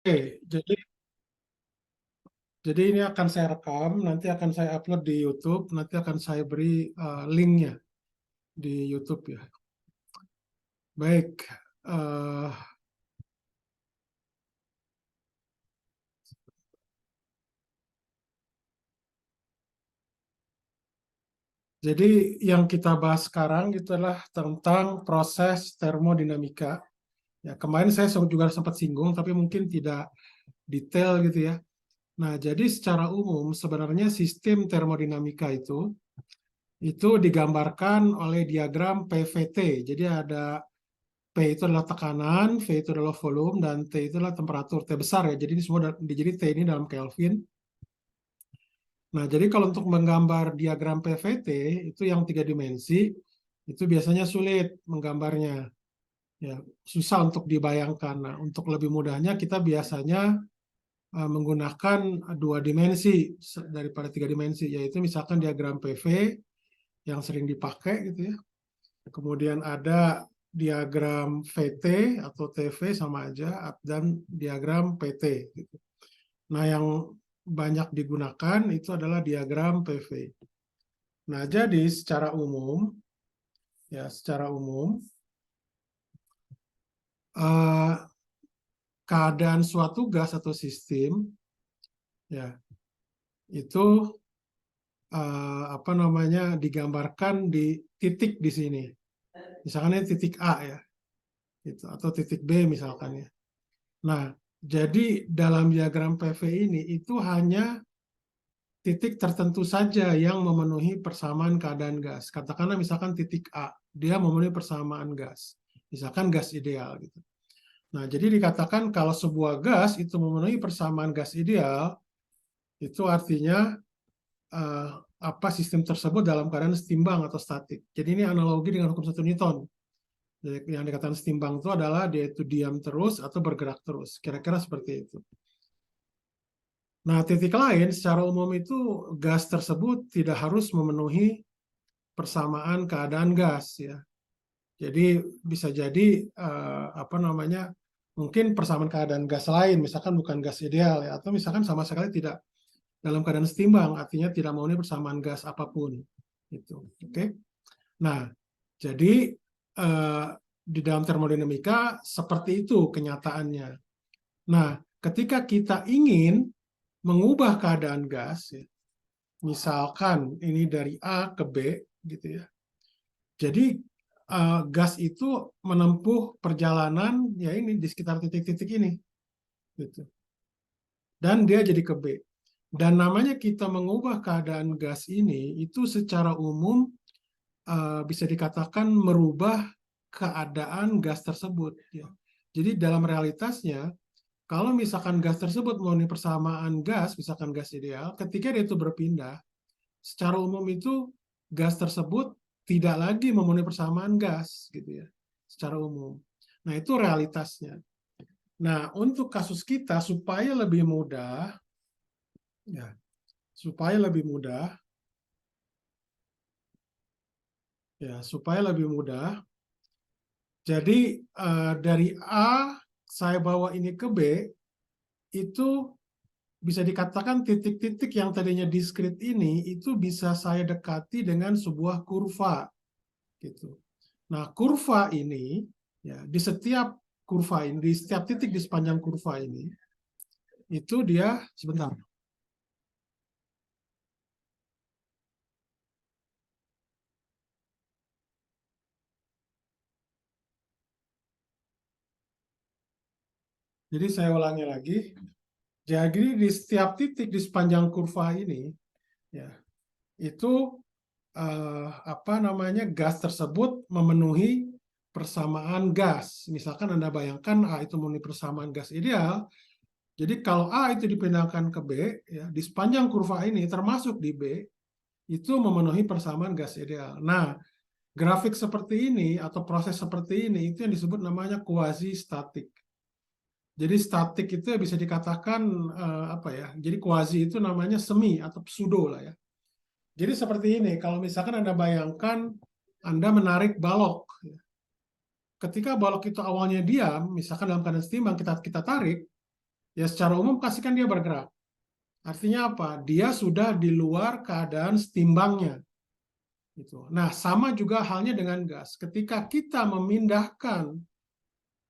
Oke, jadi ini akan saya rekam, nanti akan saya upload di YouTube, nanti akan saya beri linknya di YouTube ya. Baik, eh, jadi yang kita bahas sekarang itu adalah tentang proses termodinamika. Ya, kemarin saya juga sempat singgung, tapi mungkin tidak detail gitu ya. Nah, jadi secara umum sebenarnya sistem termodinamika itu digambarkan oleh diagram PVT. Jadi ada P itu adalah tekanan, V itu adalah volume, dan T itu adalah temperatur. T besar ya, jadi ini semua jadi T ini dalam Kelvin. Nah, jadi kalau untuk menggambar diagram PVT, itu yang 3 dimensi, itu biasanya sulit menggambarnya. Ya, susah untuk dibayangkan. Nah, untuk lebih mudahnya kita biasanya menggunakan 2 dimensi daripada 3 dimensi, yaitu misalkan diagram PV yang sering dipakai gitu ya. Kemudian ada diagram VT atau TV sama aja, dan diagram PT gitu. Nah, yang banyak digunakan itu adalah diagram PV. Nah, jadi secara umum eh, keadaan suatu gas atau sistem ya itu apa namanya digambarkan di titik di sini. Misalkan ini titik A ya, gitu, atau titik B misalkan ya. Nah, jadi dalam diagram PV ini itu hanya titik tertentu saja yang memenuhi persamaan keadaan gas. Katakanlah misalkan titik A, dia memenuhi persamaan gas. Misalkan gas ideal gitu. Nah, jadi dikatakan kalau sebuah gas itu memenuhi persamaan gas ideal, itu artinya eh, apa sistem tersebut dalam keadaan setimbang atau statik. Jadi ini analogi dengan hukum 1 Newton. Jadi yang dikatakan setimbang itu adalah dia itu diam terus atau bergerak terus. Kira-kira seperti itu. Nah, titik lain secara umum itu gas tersebut tidak harus memenuhi persamaan keadaan gas ya. Jadi bisa jadi apa namanya mungkin persamaan keadaan gas lain, misalkan bukan gas ideal ya, atau misalkan sama sekali tidak dalam keadaan setimbang, artinya tidak memenuhi persamaan gas apapun. Itu, oke? Nah, jadi eh, di dalam termodinamika seperti itu kenyataannya. Nah, ketika kita ingin mengubah keadaan gas, ya, misalkan ini dari A ke B, gitu ya. Jadi gas itu menempuh perjalanan ya ini di sekitar titik-titik ini, gitu. Dan dia jadi ke B. Dan namanya kita mengubah keadaan gas ini itu secara umum bisa dikatakan merubah keadaan gas tersebut. Ya. Jadi dalam realitasnya, kalau misalkan gas tersebut memenuhi persamaan gas, misalkan gas ideal, ketika dia itu berpindah, secara umum itu gas tersebut tidak lagi memenuhi persamaan gas, gitu ya, secara umum. Nah, itu realitasnya. Nah, untuk kasus kita supaya lebih mudah, ya, supaya lebih mudah, supaya lebih mudah. Jadi dari A saya bawa ini ke B, itu bisa dikatakan titik-titik yang tadinya diskrit ini itu bisa saya dekati dengan sebuah kurva gitu. Nah, kurva ini ya di setiap kurva ini, di setiap titik di sepanjang kurva ini itu dia sebentar. Jadi saya ulangi lagi. Jadi di setiap titik di sepanjang kurva ini ya itu apa namanya gas tersebut memenuhi persamaan gas. Misalkan Anda bayangkan A itu memenuhi persamaan gas ideal, jadi kalau A itu dipindahkan ke B, ya, di sepanjang kurva ini termasuk di B, itu memenuhi persamaan gas ideal. Nah, grafik seperti ini atau proses seperti ini itu yang disebut namanya quasi statik. Jadi statik itu ya bisa dikatakan apa ya? Jadi quasi itu namanya semi atau pseudo lah ya. Jadi seperti ini, kalau misalkan Anda bayangkan Anda menarik balok. Ketika balok itu awalnya diam, misalkan dalam keadaan setimbang kita tarik, ya secara umum pastikan dia bergerak. Artinya apa? Dia sudah di luar keadaan setimbangnya. Gitu. Nah, sama juga halnya dengan gas. Ketika kita memindahkan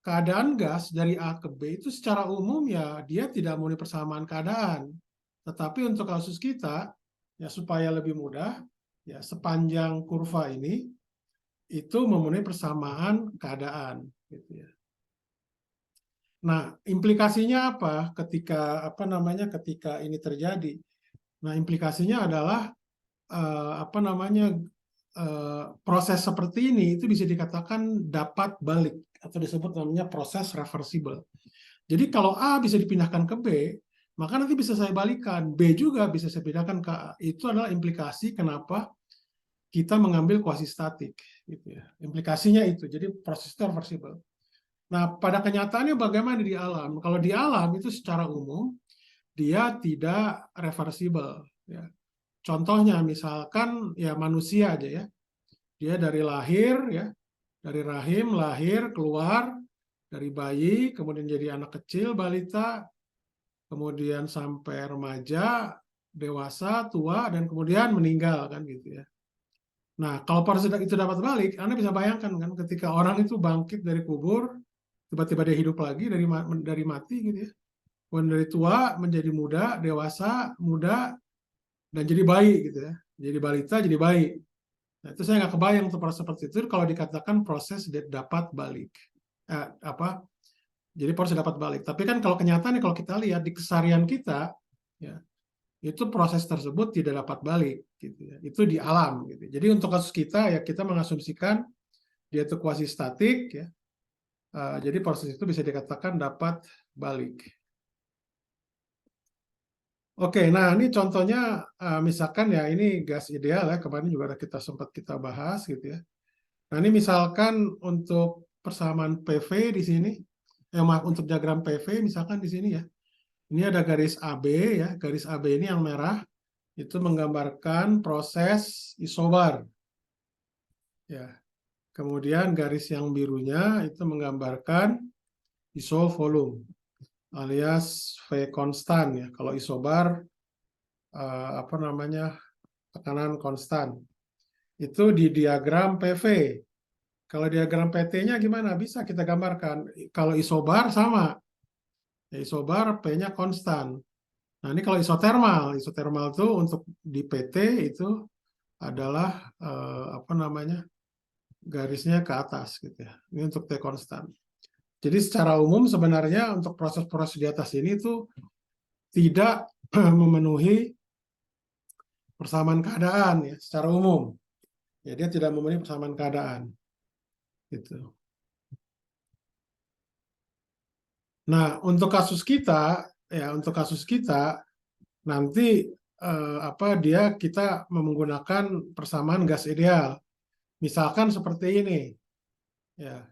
keadaan gas dari A ke B, itu secara umum ya dia tidak memenuhi persamaan keadaan. Tetapi untuk kasus kita, ya supaya lebih mudah, ya sepanjang kurva ini itu memenuhi persamaan keadaan. Gitu ya. Nah, implikasinya apa ketika ini terjadi? Nah, implikasinya adalah proses seperti ini itu bisa dikatakan dapat balik atau disebut namanya proses reversible. Jadi kalau A bisa dipindahkan ke B, maka nanti bisa saya balikan. B juga bisa saya pindahkan ke A. Itu adalah implikasi kenapa kita mengambil quasi-statik. Gitu ya. Implikasinya itu. Jadi proses itu reversible. Nah, pada kenyataannya bagaimana di alam? Kalau di alam itu secara umum dia tidak reversible. Ya. Contohnya misalkan ya manusia aja ya. Dia dari lahir ya, dari rahim lahir keluar dari bayi, kemudian jadi anak kecil, balita, kemudian sampai remaja, dewasa, tua, dan kemudian meninggal kan gitu ya. Nah, kalau proses itu dapat balik, Anda bisa bayangkan kan ketika orang itu bangkit dari kubur, tiba-tiba dia hidup lagi dari mati gitu ya. Kemudian dari tua menjadi muda, dewasa, muda, dan jadi bayi gitu ya. Jadi balita, jadi bayi. Nah, itu saya nggak kebayang tuh proses seperti itu kalau dikatakan proses dapat balik. Apa? Jadi proses dapat balik. Tapi kan kalau kenyataannya kalau kita lihat di keseharian kita, ya itu proses tersebut tidak dapat balik, gitu ya. Itu di alam, gitu. Jadi untuk kasus kita ya kita mengasumsikan dia itu kuasi statik, ya. Jadi proses itu bisa dikatakan dapat balik. Oke, nah ini contohnya misalkan ya ini gas ideal ya kemarin juga kita sempat kita bahas gitu ya. Nah ini misalkan untuk persamaan PV di sini, maaf untuk diagram PV misalkan di sini ya. Ini ada garis AB ya, garis AB ini yang merah itu menggambarkan proses isobar. Ya. Kemudian garis yang birunya itu menggambarkan isovolume alias V konstan ya. Kalau isobar tekanan konstan. Itu di diagram PV. Kalau diagram PT-nya gimana? Bisa kita gambarkan. Kalau isobar sama. Ya, isobar P-nya konstan. Nah, ini kalau isotermal. Isotermal itu untuk di PT itu adalah garisnya ke atas gitu ya. Ini untuk T konstan. Jadi secara umum sebenarnya untuk proses-proses di atas ini itu tidak memenuhi persamaan keadaan ya secara umum. Ya dia tidak memenuhi persamaan keadaan. Gitu. Nah, untuk kasus kita nanti kita menggunakan persamaan gas ideal. Misalkan seperti ini. Ya.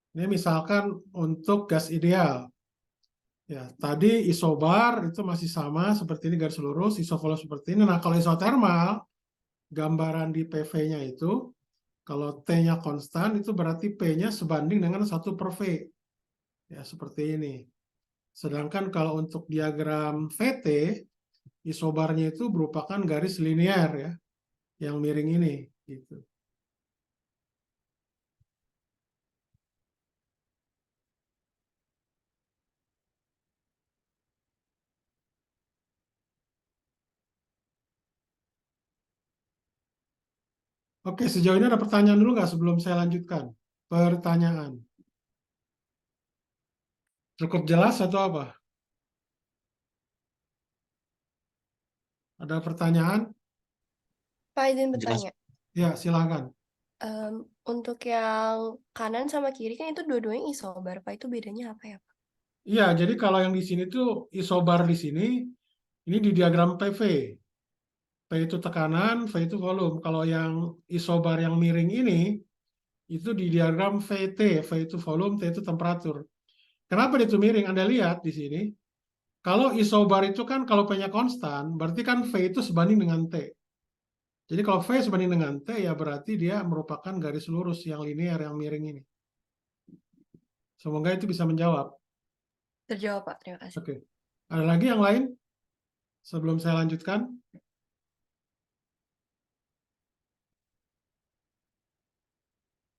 Ini misalkan untuk gas ideal. Ya, tadi isobar itu masih sama seperti ini garis lurus, isovolume seperti ini. Nah, kalau isotermal, gambaran di PV-nya itu, kalau T-nya konstan, itu berarti P-nya sebanding dengan 1 per V. Ya, seperti ini. Sedangkan kalau untuk diagram VT, isobarnya itu merupakan garis linear ya, yang miring ini. Gitu. Oke, sejauh ini ada pertanyaan dulu nggak sebelum saya lanjutkan? Pertanyaan. Cukup jelas atau apa? Ada pertanyaan? Pak izin Jelas. bertanya. Ya, silakan. Untuk yang kanan sama kiri kan itu dua-duanya isobar, Pak. Itu bedanya apa ya, Pak? Iya, jadi kalau yang di sini tuh isobar di sini, ini di diagram PV. P itu tekanan, V itu volume. Kalau yang isobar yang miring ini, itu di diagram VT. V itu volume, T itu temperatur. Kenapa dia itu miring? Anda lihat di sini. Kalau isobar itu kan kalau P-nya konstan, berarti kan V itu sebanding dengan T. Jadi kalau V sebanding dengan T, ya berarti dia merupakan garis lurus yang linear, yang miring ini. Semoga itu bisa menjawab. Terjawab, Pak. Terima kasih. Oke. Ada lagi yang lain sebelum saya lanjutkan?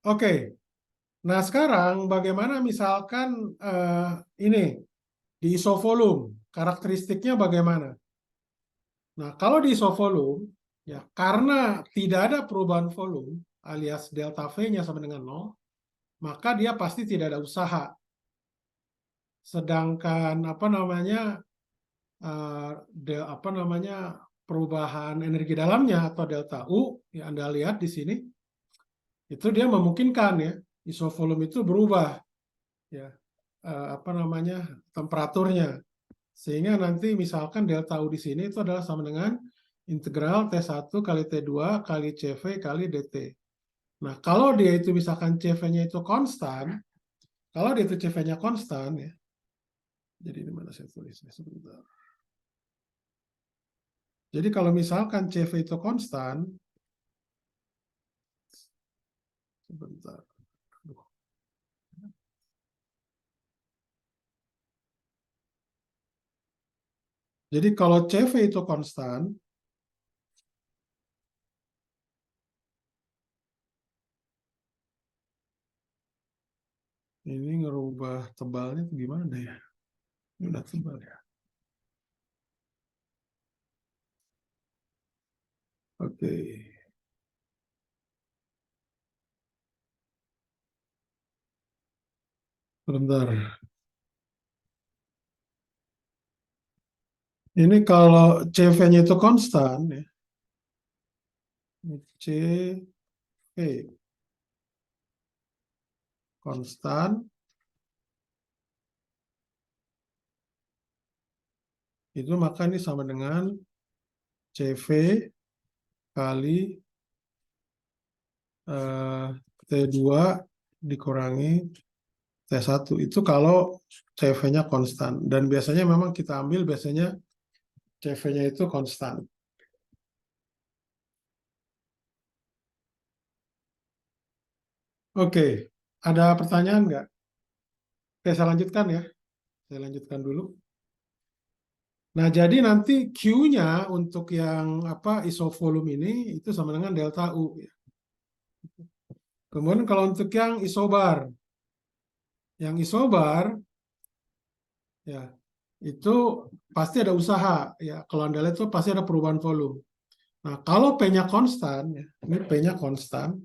Oke. Nah, sekarang bagaimana misalkan ini di isovolume, karakteristiknya bagaimana? Nah, kalau di isovolume, ya karena tidak ada perubahan volume alias delta V-nya sama dengan 0, maka dia pasti tidak ada usaha. Sedangkan apa namanya perubahan energi dalamnya atau delta U yang Anda lihat di sini itu dia memungkinkan ya isovolume itu berubah ya apa namanya temperaturnya sehingga nanti misalkan delta U di sini itu adalah sama dengan integral T1 kali T2 kali CV kali dt. Nah, kalau dia itu misalkan CV-nya itu konstan, kalau dia itu CV-nya konstan ya. Jadi di mana saya tulisnya sebentar. Jadi kalau misalkan CV itu konstan, sebentar. Aduh. Jadi kalau CV itu konstan, ini ngerubah tebalnya gimana ya? Ini udah tebal ya. Oke. Sebentar. Ini kalau CV-nya itu konstan ya. CV konstan itu maka ini sama dengan CV kali T2 dikurangi T1 itu kalau CV-nya konstan dan biasanya memang kita ambil biasanya CV-nya itu konstan. Oke, ada pertanyaan nggak? Oke, saya lanjutkan ya. Saya lanjutkan dulu. Nah, jadi nanti Q-nya untuk yang apa isovolume ini itu sama dengan delta U. Ya. Kemudian kalau untuk yang isobar ya itu pasti ada usaha ya. Kalau Anda lihat itu pasti ada perubahan volume. Nah, kalau P-nya konstan, ya, ini P-nya konstan,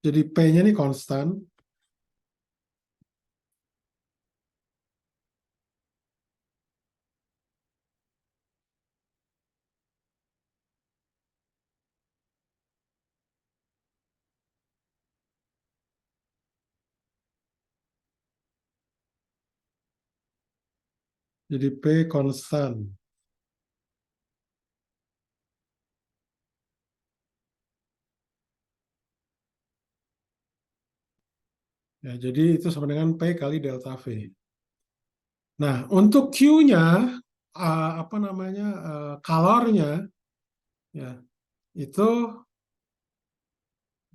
jadi P-nya ini konstan, jadi P konstan. Ya, jadi itu sama dengan P kali delta V. Nah, untuk Q-nya, apa namanya, kalornya, ya, itu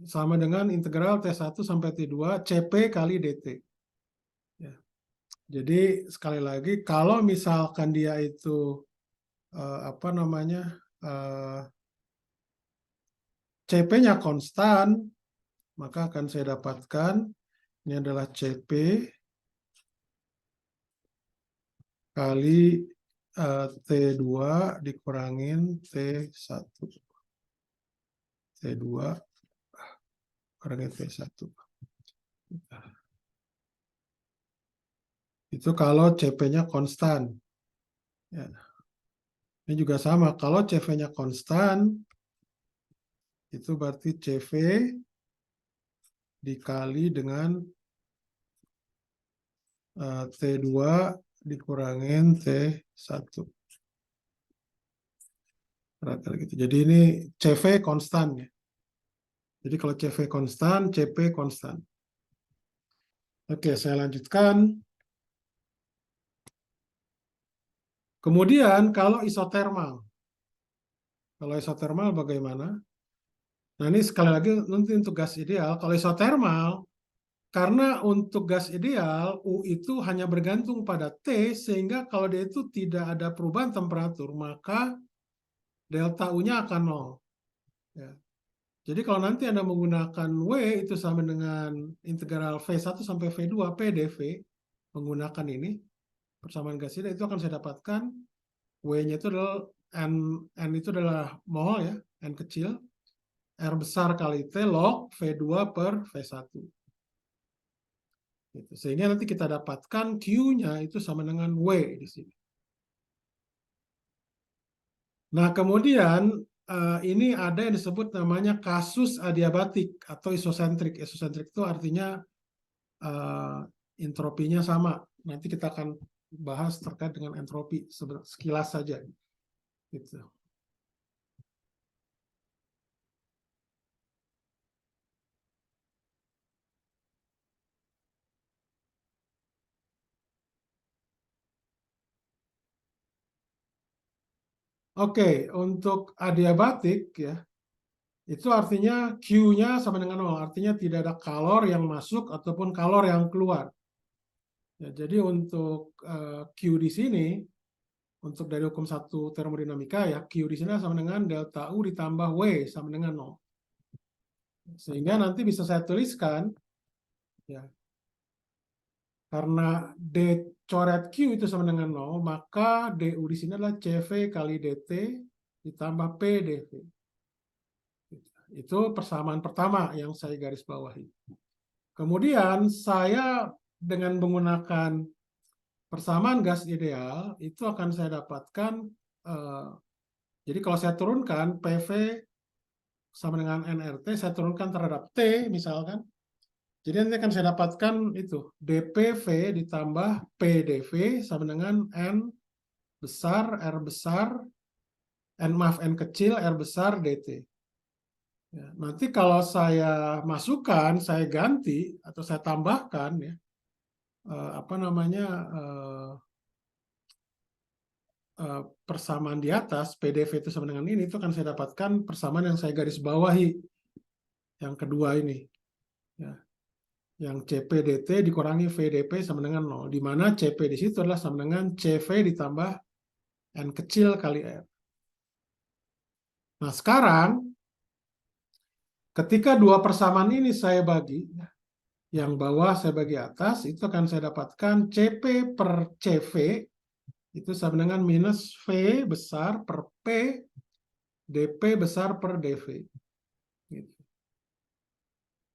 sama dengan integral T1 sampai T2 CP kali dt. Ya. Jadi sekali lagi, kalau misalkan dia itu apa namanya CP-nya konstan, maka akan saya dapatkan ini adalah CP kali T2 dikurangin T1. T2 kurangin T1. Itu kalau CP-nya konstan. Ya. Ini juga sama. Kalau CV-nya konstan, itu berarti CV dikali dengan T2 dikurangin T1. Gitu. Jadi ini CV konstan ya. Jadi kalau CV konstan, CP konstan. Oke, saya lanjutkan. Kemudian kalau isotermal. Kalau isotermal bagaimana? Nah ini sekali lagi nanti untuk gas ideal, kalau isotermal, karena untuk gas ideal U itu hanya bergantung pada T, sehingga kalau dia itu tidak ada perubahan temperatur, maka delta U-nya akan nol. Ya. Jadi kalau nanti Anda menggunakan W itu sama dengan integral V1 sampai V2 P dV, menggunakan ini, persamaan gas ideal, itu akan saya dapatkan W-nya itu adalah N itu adalah mol ya, N kecil, R besar kali T log V2 per V1. Gitu. Sehingga nanti kita dapatkan Q-nya itu sama dengan W di sini. Nah, kemudian ini ada yang disebut namanya kasus adiabatik atau isosentrik. Isosentrik itu artinya entropinya sama. Nanti kita akan bahas terkait dengan entropi sekilas saja. Gitu. Oke, untuk adiabatik ya, itu artinya Q-nya sama dengan nol. Artinya tidak ada kalor yang masuk ataupun kalor yang keluar. Ya, jadi untuk Q di sini, untuk dari hukum satu termodinamika ya, Q di sini sama dengan delta U ditambah W sama dengan nol. Sehingga nanti bisa saya tuliskan, ya, karena D coret Q itu sama dengan nol, maka DU di sini adalah CV kali DT ditambah P dV. Itu persamaan pertama yang saya garis bawahi. Kemudian saya dengan menggunakan persamaan gas ideal, itu akan saya dapatkan, jadi kalau saya turunkan PV sama dengan nRT, saya turunkan terhadap T misalkan, jadi nanti akan saya dapatkan itu dPV ditambah PdV sama dengan N besar, R besar, N kecil, R besar, dt. Ya, nanti kalau saya masukkan, saya ganti atau saya tambahkan ya, apa namanya, persamaan di atas, PDV itu sama dengan ini, itu akan saya dapatkan persamaan yang saya garis bawahi, yang kedua ini. Ya. Yang CP dt dikurangi VdP sama dengan 0, di mana CP di situ adalah sama dengan CV ditambah N kecil kali R. Nah, sekarang ketika dua persamaan ini saya bagi, yang bawah saya bagi atas, itu akan saya dapatkan CP per CV itu sama dengan minus V besar per P dP besar per dV. Gitu.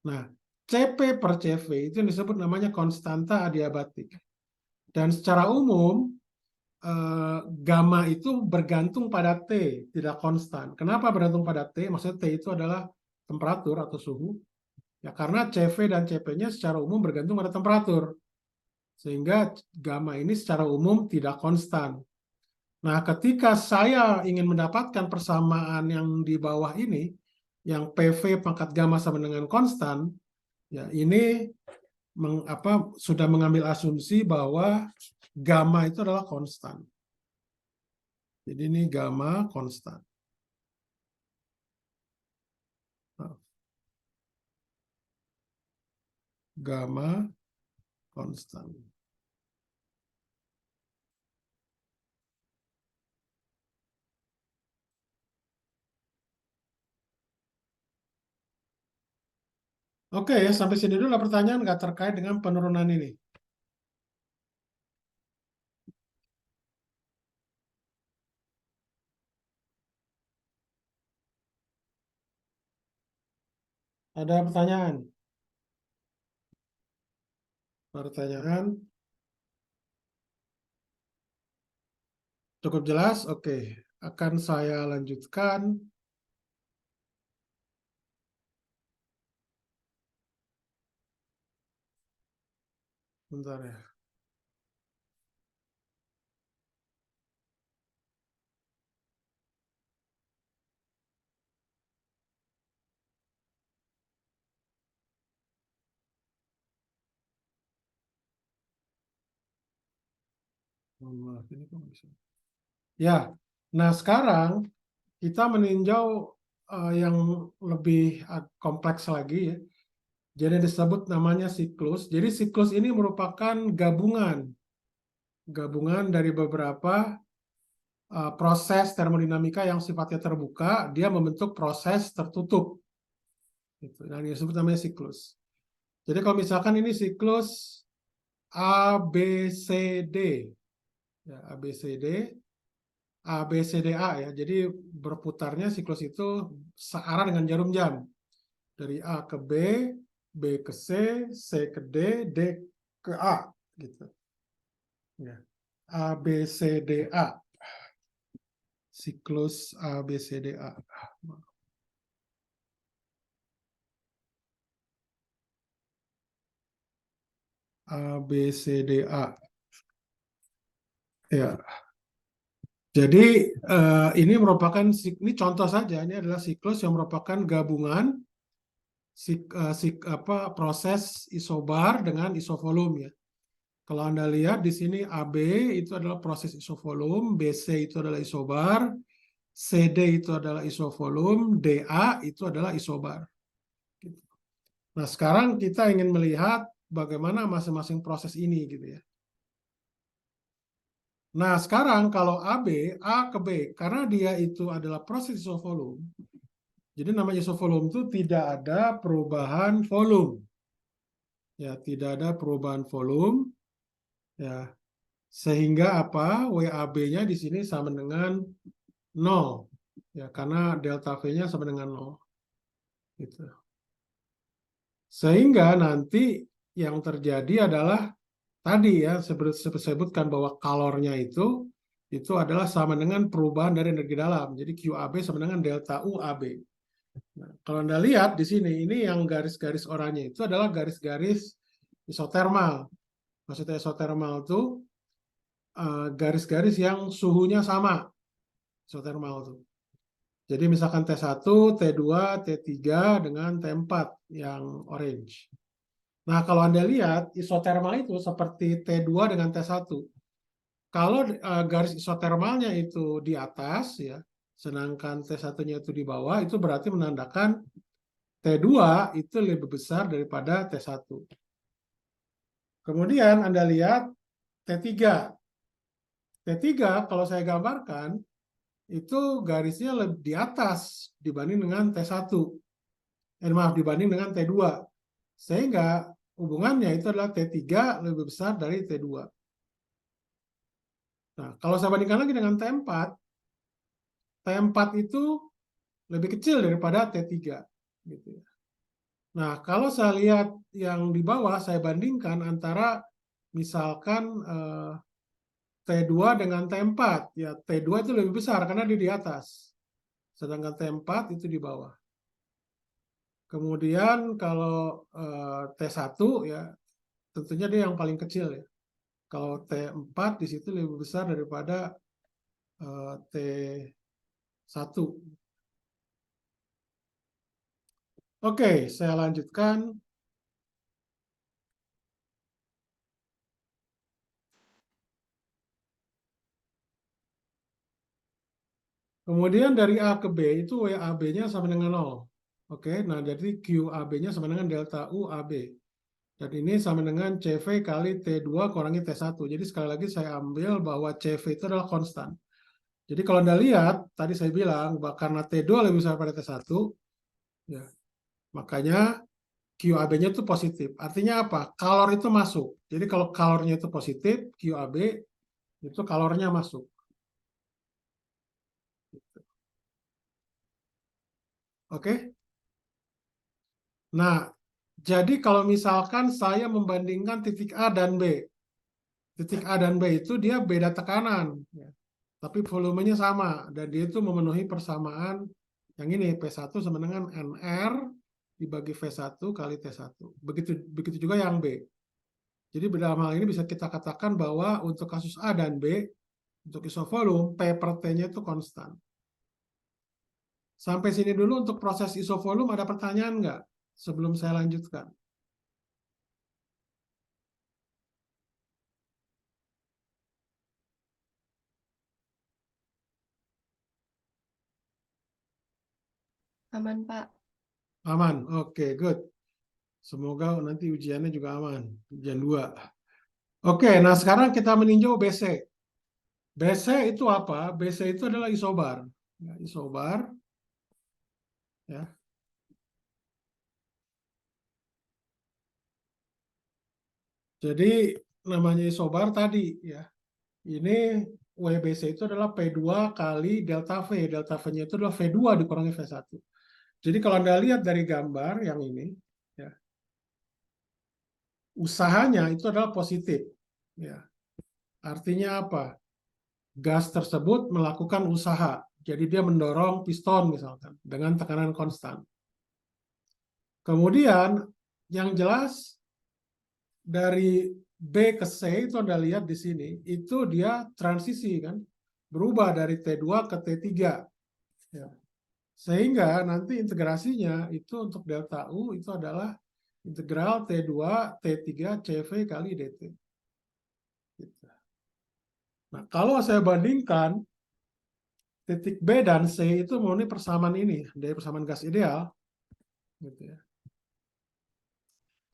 Nah, CP per CV itu yang disebut namanya konstanta adiabatik. Dan secara umum, gamma itu bergantung pada T, tidak konstan. Kenapa bergantung pada T? Maksudnya T itu adalah temperatur atau suhu. Ya, karena CV dan CP-nya secara umum bergantung pada temperatur. Sehingga gamma ini secara umum tidak konstan. Nah, ketika saya ingin mendapatkan persamaan yang di bawah ini, yang PV pangkat gamma sama dengan konstan, ya ini sudah mengambil asumsi bahwa gamma itu adalah konstan. Jadi ini gamma konstan. Gamma konstan. Oke ya, sampai sini dulu pertanyaan nggak terkait dengan penurunan ini. Ada pertanyaan? Pertanyaan? Cukup jelas? Oke. Akan saya lanjutkan. Bentar ya. Mohon maaf, ini kok bisa. Ya, nah sekarang kita meninjau yang lebih kompleks lagi ya. Jadi disebut namanya siklus. Jadi siklus ini merupakan gabungan dari beberapa proses termodinamika yang sifatnya terbuka, dia membentuk proses tertutup. Gitu. Nah, ini disebut namanya siklus. Jadi kalau misalkan ini siklus A, B, C, D. Ya, A, B, C, D. A, B, C, D, A ya. Jadi berputarnya siklus itu searah dengan jarum jam. Dari A ke B, B ke C, C ke D, D ke A. Gitu. Ya. A, B, C, D, A. Siklus A, B, C, D, A. A, B, C, D, A. Ya. Jadi ini merupakan ini contoh saja, ini adalah siklus yang merupakan gabungan proses isobar dengan isovolum ya. Kalau Anda lihat di sini AB itu adalah proses isovolum, BC itu adalah isobar, CD itu adalah isovolum, DA itu adalah isobar. Nah, sekarang kita ingin melihat bagaimana masing-masing proses ini gitu ya. Nah, sekarang kalau AB, A ke B, karena dia itu adalah proses isovolum, jadi namanya isovolum itu tidak ada perubahan volume. Ya, tidak ada perubahan volume. Ya, sehingga apa? WAB-nya di sini sama dengan 0. Ya, karena delta V-nya sama dengan 0. Gitu. Sehingga nanti yang terjadi adalah tadi ya sebutkan bahwa kalornya itu adalah sama dengan perubahan dari energi dalam. Jadi QAB sama dengan delta UAB. Nah, kalau Anda lihat di sini, ini yang garis-garis oranye itu adalah garis-garis isotermal. Maksudnya isotermal itu garis-garis yang suhunya sama, isotermal itu. Jadi misalkan T1, T2, T3 dengan T4 yang orange. Nah, kalau Anda lihat isotermal itu seperti T2 dengan T1. Kalau garis isotermalnya itu di atas ya, sedangkan T1-nya itu di bawah, itu berarti menandakan T2 itu lebih besar daripada T1. Kemudian Anda lihat T3. T3 kalau saya gambarkan itu garisnya lebih di atas dibanding dengan T1. Maaf, dibanding dengan T2. Sehingga hubungannya itu adalah T3 lebih besar dari T2. Nah, kalau saya bandingkan lagi dengan T4, T4 itu lebih kecil daripada T3. Gitu ya. Nah, kalau saya lihat yang di bawah, saya bandingkan antara misalkan T2 dengan T4. Ya, T2 itu lebih besar karena dia di atas. Sedangkan T4 itu di bawah. Kemudian kalau T1 ya tentunya dia yang paling kecil ya. Kalau T4 di situ lebih besar daripada T1. Oke, saya lanjutkan. Kemudian dari A ke B itu WAB-nya sama dengan 0. Oke, nah jadi QAB-nya sama dengan delta UAB. Dan ini sama dengan CV kali T2 kurangi T1. Jadi sekali lagi saya ambil bahwa CV itu adalah konstan. Jadi kalau Anda lihat, tadi saya bilang bahwa karena T2 lebih besar pada T1, ya, makanya QAB-nya itu positif. Artinya apa? Kalor itu masuk. Jadi kalau kalornya itu positif, QAB itu kalornya masuk. Oke? Nah, jadi kalau misalkan saya membandingkan titik A dan B, titik A dan B itu dia beda tekanan, ya. Tapi volumenya sama dan dia itu memenuhi persamaan yang ini P1 sama dengan NR dibagi V1 kali T1. Begitu begitu juga yang B. Jadi dalam hal ini bisa kita katakan bahwa untuk kasus A dan B untuk isovolum P per T-nya itu konstan. Sampai sini dulu untuk proses isovolum ada pertanyaan nggak sebelum saya lanjutkan? Aman, Pak. Aman. Oke, good. Semoga nanti ujiannya juga aman. Ujian 2. Oke, nah sekarang kita meninjau BC. BC itu apa? BC itu adalah isobar. Ya, isobar, ya. Jadi namanya isobar tadi, ya. Ini WBC itu adalah P2 kali delta V. Delta V-nya itu adalah V2 dikurangi V1. Jadi kalau Anda lihat dari gambar yang ini, ya, usahanya itu adalah positif. Ya. Artinya apa? Gas tersebut melakukan usaha. Jadi dia mendorong piston misalkan dengan tekanan konstan. Kemudian yang jelas dari B ke C itu Anda lihat di sini, itu dia transisi kan, berubah dari T2 ke T3. Ya. Sehingga nanti integrasinya itu untuk delta U itu adalah integral T2 T3 CV kali dt. Gitu. Nah, kalau saya bandingkan titik B dan C itu memenuhi persamaan ini, dari persamaan gas ideal, gitu ya.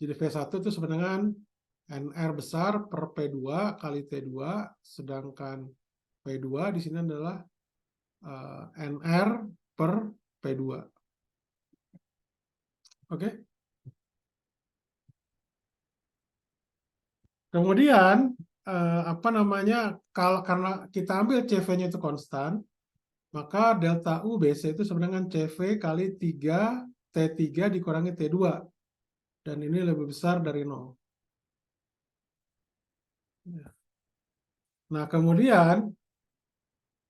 Jadi V1 itu sebenarnya NR besar per P2 kali T2, sedangkan P2 di sini adalah NR per P2. Oke. Kemudian apa namanya, kalau karena kita ambil CV-nya itu konstan, maka delta U BC itu sebenarnya CV kali 3 T3 dikurangi T2. Dan ini lebih besar dari 0. Nah, kemudian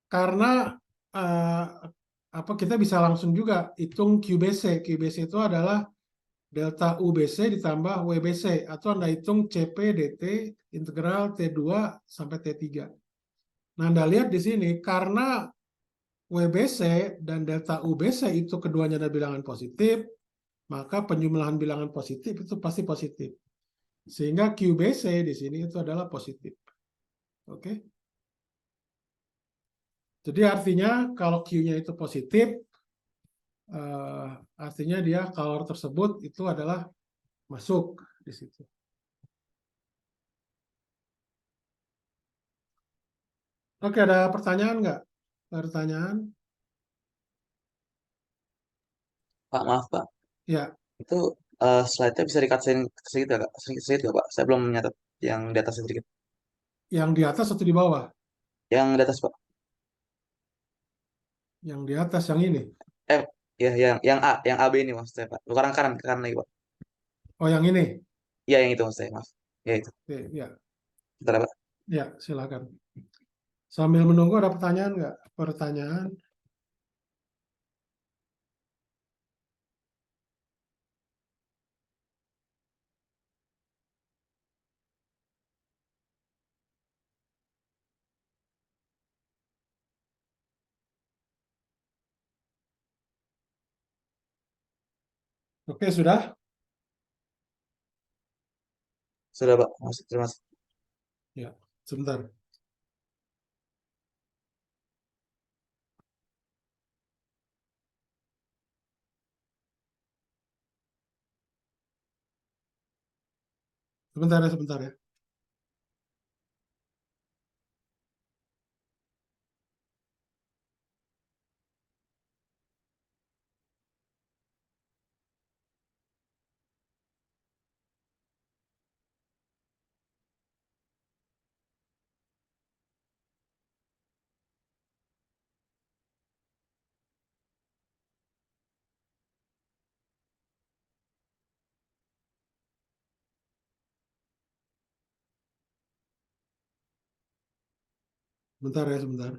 karena eh, apa, kita bisa langsung juga hitung QBC. QBC itu adalah delta UBC ditambah WBC, atau Anda hitung CP DT integral T2 sampai T3. Nah, Anda lihat di sini, karena WBC dan delta UBC itu keduanya ada bilangan positif, maka penjumlahan bilangan positif itu pasti positif. Sehingga QBC di sini itu adalah positif. Oke. Jadi artinya kalau Q-nya itu positif, eh, artinya dia kalor tersebut itu adalah masuk di situ. Oke, ada pertanyaan nggak? Pertanyaan? Pak, maaf Pak. Ya, Itu slide-nya bisa dikatasin sedikit nggak, Kak? Sedikit nggak, Pak? Saya belum menyatat yang di atas sedikit. yang di atas atau di bawah? Yang di atas, Pak. Yang di atas yang ini. Eh, ya, yang A, yang AB ini maksud saya, Pak. Bukan kanan, ke kanan lagi, Pak. Oh, yang ini. Iya, yang itu maksud saya, maaf. Ya itu. Oke, ya, Bentar, Pak. ya, silakan. Sambil menunggu ada pertanyaan nggak? Pertanyaan? Oke, sudah? Sudah, Pak. Terima kasih. Ya, sebentar. Sebentar ya, sebentar ya. Sebentar ya, sebentar.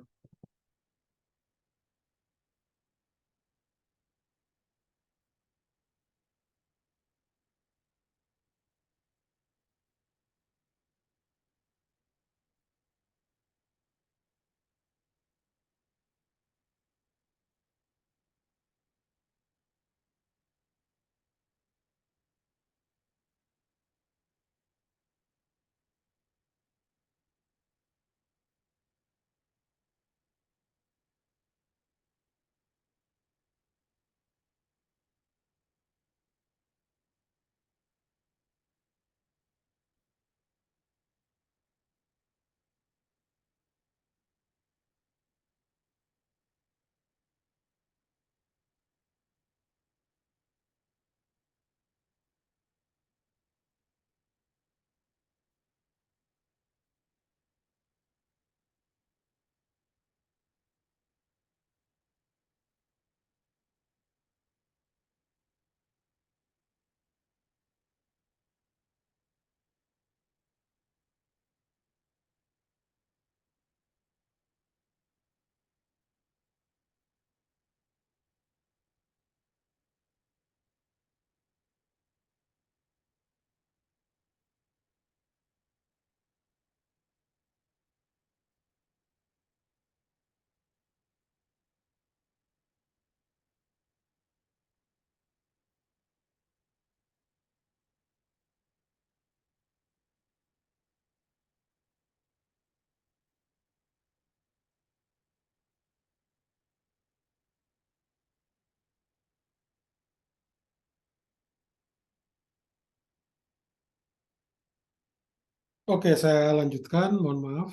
Oke, saya lanjutkan, mohon maaf.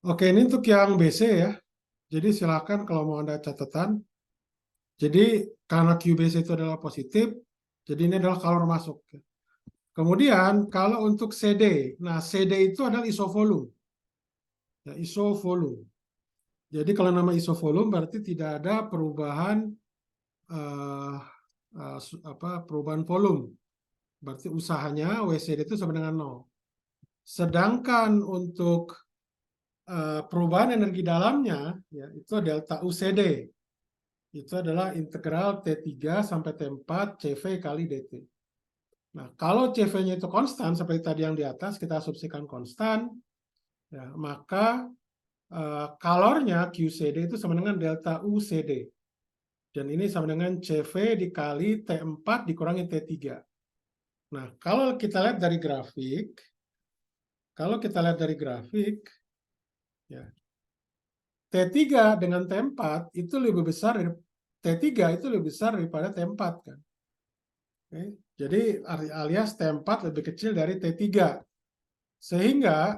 Oke, ini untuk yang BC ya. Jadi silakan kalau mau ada catatan. Jadi karena QBC itu adalah positif, jadi ini adalah kalor masuk. Kemudian kalau untuk CD, nah CD itu adalah isovolume. Ya, isovolume. Jadi kalau nama isovolume berarti tidak ada perubahan eh, perubahan volume. Berarti usahanya WCD itu sama dengan 0. Sedangkan untuk perubahan energi dalamnya ya itu delta UCD. Itu adalah integral T3 sampai T4 CV kali DT. Nah, kalau CV-nya itu konstan seperti tadi yang di atas kita asumsikan konstan, ya, maka kalornya QCD itu sama dengan delta UCD. Dan ini sama dengan CV dikali T4 dikurangi T3. Nah, kalau kita lihat dari grafik, ya, T3 dengan T4 itu lebih besar, T3 itu lebih besar daripada T4 kan. Oke. Jadi alias T4 lebih kecil dari T3. Sehingga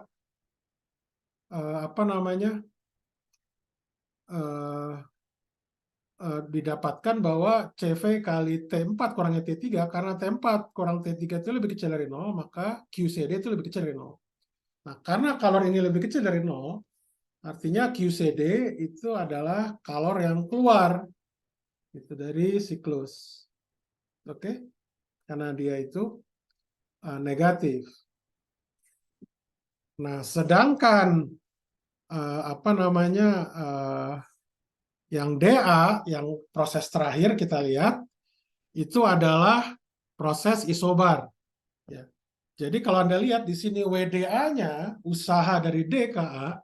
apa namanya eh, didapatkan bahwa CV kali T4 kurangnya T3 karena T4 kurang T3 itu lebih kecil dari 0, maka QCD itu lebih kecil dari 0. Nah, karena kalor ini lebih kecil dari 0, artinya QCD itu adalah kalor yang keluar itu dari siklus. Oke? Karena dia itu negatif. Nah, sedangkan apa namanya yang DA, yang proses terakhir kita lihat itu adalah proses isobar. Ya. Jadi kalau Anda lihat di sini WDA-nya, usaha dari DKA,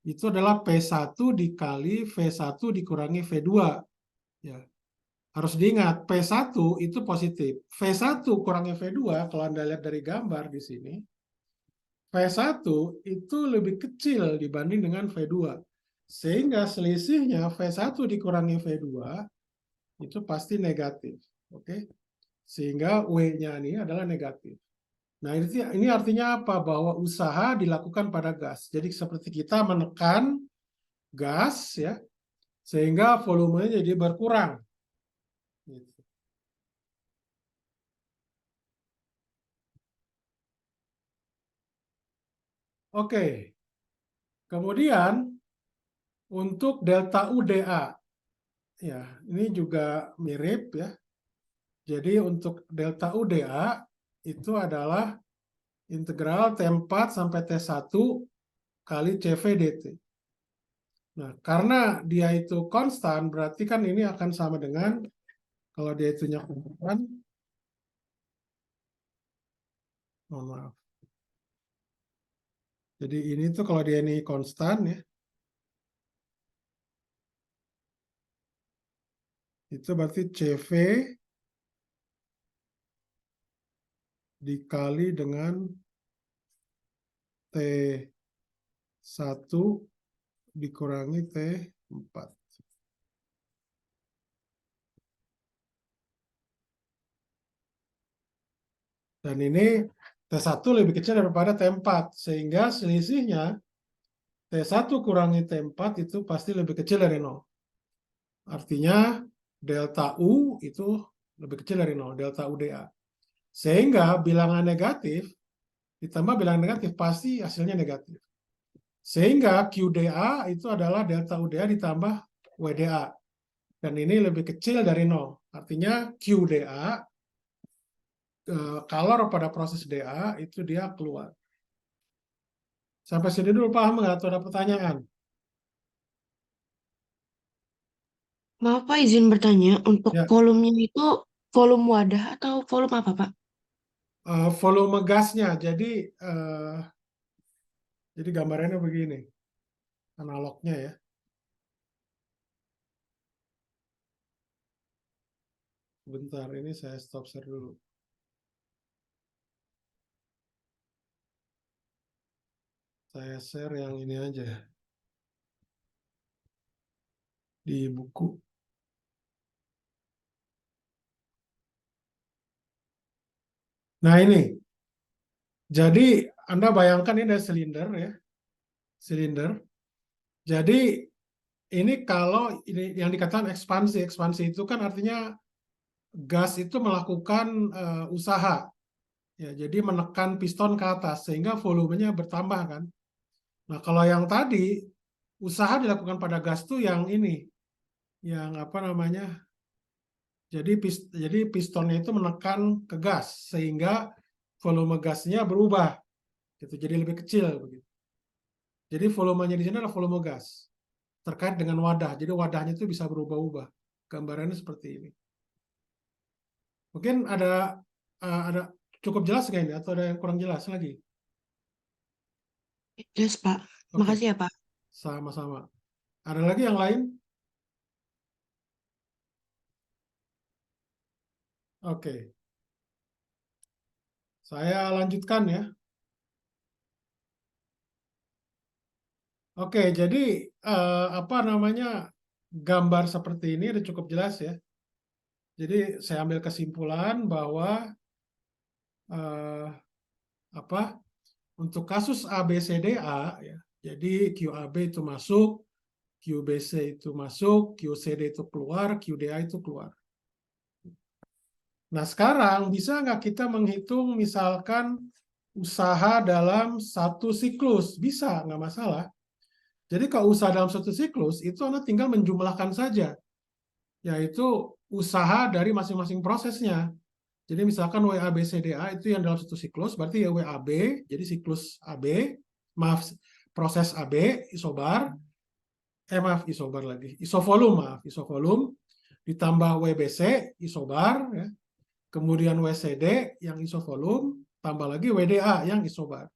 itu adalah P1 dikali V1 dikurangi V2. Ya. Harus diingat, P1 itu positif. V1 kurangi V2, kalau Anda lihat dari gambar di sini, V1 itu lebih kecil dibanding dengan V2. Sehingga selisihnya V1 dikurangi V2 itu pasti negatif. Oke? Sehingga W-nya ini adalah negatif. Nah, ini artinya apa? Bahwa usaha dilakukan pada gas. Jadi seperti kita menekan gas ya, sehingga volumenya jadi berkurang. Gitu. Oke. Kemudian untuk delta UDA ya, ini juga mirip ya. Jadi untuk delta UDA itu adalah integral T4 sampai T1 kali CV dt. Nah, karena dia itu konstan, berarti kan ini akan sama dengan, kalau dia itu konstan, mohon maaf. Jadi ini tuh kalau dia ini konstan ya, itu berarti CV dikali dengan T1 dikurangi T4. Dan ini T1 lebih kecil daripada T4, sehingga selisihnya T1 kurangi T4 itu pasti lebih kecil dari 0. Artinya delta U itu lebih kecil dari 0, delta UDA. Sehingga bilangan negatif ditambah bilangan negatif pasti hasilnya negatif. Sehingga QDA itu adalah delta UDA ditambah WDA. Dan ini lebih kecil dari 0. Artinya QDA, kalor pada proses DA, itu dia keluar. Sampai sini dulu paham nggak? Atau ada pertanyaan? Maaf Pak, izin bertanya, untuk Ya, volumenya itu volume wadah atau volume apa Pak? volume gasnya. Jadi gambarannya begini, analognya ya. Bentar, ini saya stop share dulu. Saya share yang ini aja di buku. Nah ini, Jadi Anda bayangkan ini ada silinder ya, silinder. Jadi ini kalau ini yang dikatakan ekspansi, ekspansi itu kan artinya gas itu melakukan usaha, ya. Jadi menekan piston ke atas sehingga volumenya bertambah kan. Nah kalau yang tadi usaha dilakukan pada gas tuh yang ini, yang apa namanya? Jadi pistonnya itu menekan ke gas sehingga volume gasnya berubah, gitu. Jadi lebih kecil begitu. Jadi volumenya di sini adalah volume gas terkait dengan wadah. Jadi wadahnya itu bisa berubah-ubah. Gambarannya seperti ini. Mungkin ada cukup jelas nggak ini atau ada yang kurang jelas lagi? Jelas, Pak. Oke, Makasih ya, Pak. sama-sama. Ada lagi yang lain? Oke, saya lanjutkan ya. Oke, jadi apa namanya, gambar seperti ini udah cukup jelas ya. Jadi saya ambil kesimpulan bahwa eh, apa, untuk kasus ABCDA ya, jadi QAB itu masuk, QBC itu masuk, QCD itu keluar, QDA itu keluar. Nah sekarang bisa nggak kita menghitung misalkan usaha dalam satu siklus? Bisa, nggak masalah. Jadi kalau usaha dalam satu siklus itu Anda tinggal menjumlahkan saja, yaitu usaha dari masing-masing prosesnya. Jadi misalkan WABCDA itu yang dalam satu siklus, berarti ya WAB, jadi siklus AB, maaf, proses AB, isobar, maaf, isobar lagi, isovolum, maaf, isovolum, ditambah WBC, isobar, ya. Kemudian WCD yang isovolum, tambah lagi WDA yang isobar.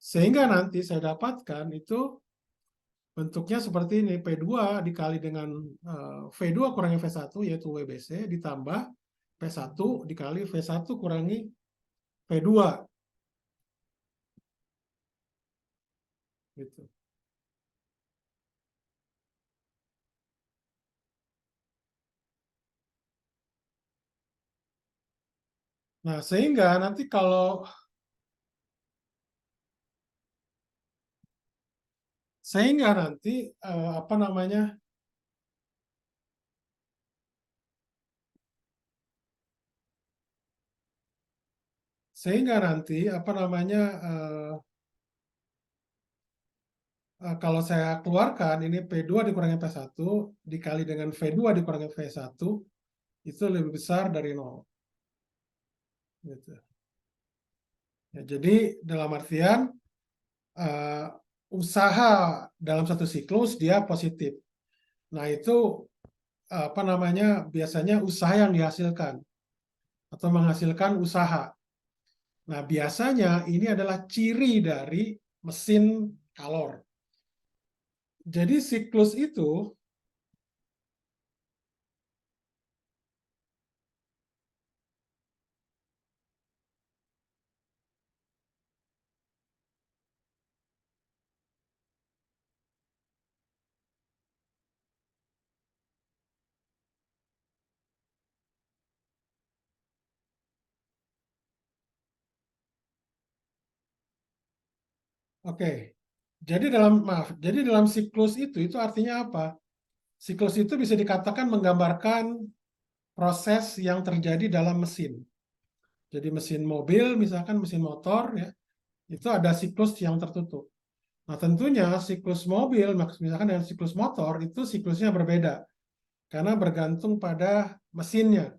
Sehingga nanti saya dapatkan itu bentuknya seperti ini, P2 dikali dengan V2 kurangi V1, yaitu WBC, ditambah P1 dikali V1 kurangi V2. Gitu. Nah, sehingga nanti apa namanya, kalau saya keluarkan ini P2 dikurangi P1 dikali dengan V2 dikurangi V1 itu lebih besar dari 0. Gitu. Ya, jadi dalam artian usaha dalam satu siklus dia positif. Nah itu apa namanya, biasanya usaha yang dihasilkan atau menghasilkan usaha. Nah biasanya ini adalah ciri dari mesin kalor. Jadi siklus itu oke. Jadi dalam siklus itu artinya apa? Siklus itu bisa dikatakan menggambarkan proses yang terjadi dalam mesin. Jadi mesin mobil, misalkan mesin motor, ya, itu ada siklus yang tertutup. Nah tentunya siklus mobil, misalkan dengan siklus motor, itu siklusnya berbeda. Karena bergantung pada mesinnya.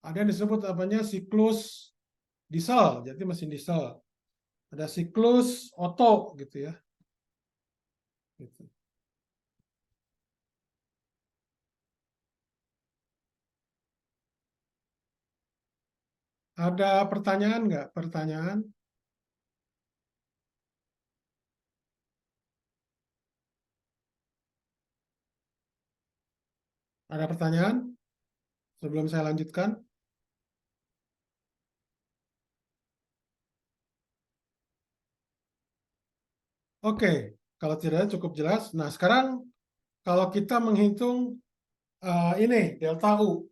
Ada yang disebut apanya siklus diesel, jadi mesin diesel. Ada siklus oto, gitu ya. Gitu. Ada pertanyaan nggak? Pertanyaan? Ada pertanyaan sebelum saya lanjutkan? Oke, kalau tidak cukup jelas. Nah, sekarang kalau kita menghitung ini delta U.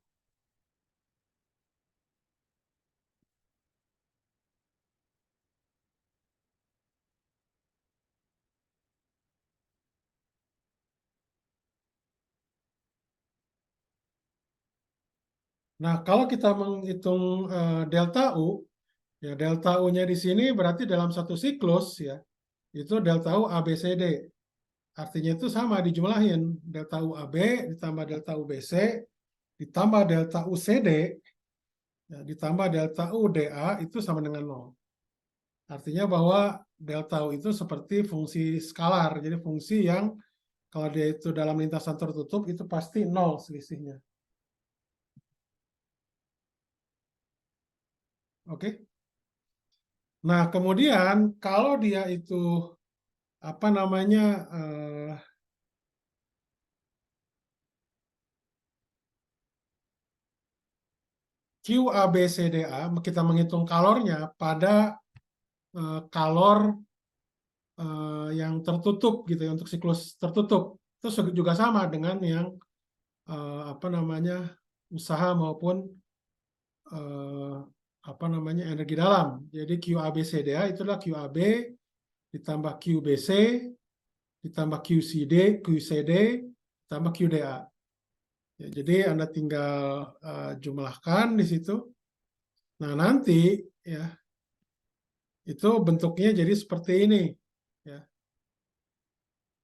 Nah, kalau kita menghitung delta U, ya delta U-nya di sini berarti dalam satu siklus ya, itu delta U ABCD. Artinya itu sama dijumlahin, delta U AB ditambah delta U BC ditambah delta U CD ya, ditambah delta U DA itu sama dengan 0. Artinya bahwa delta U itu seperti fungsi skalar, jadi fungsi yang kalau dia itu dalam lintasan tertutup itu pasti 0 selisihnya. Oke. Nah, kemudian kalau dia itu apa namanya QABCDA, kita menghitung kalornya pada kalor yang tertutup gitu ya, untuk siklus tertutup. Itu juga sama dengan yang apa namanya usaha maupun apa namanya energi dalam. Jadi QABCDA itulah QAB ditambah QBC ditambah QCD ditambah QDA. Ya, jadi Anda tinggal jumlahkan di situ. Nah, nanti ya itu bentuknya jadi seperti ini ya.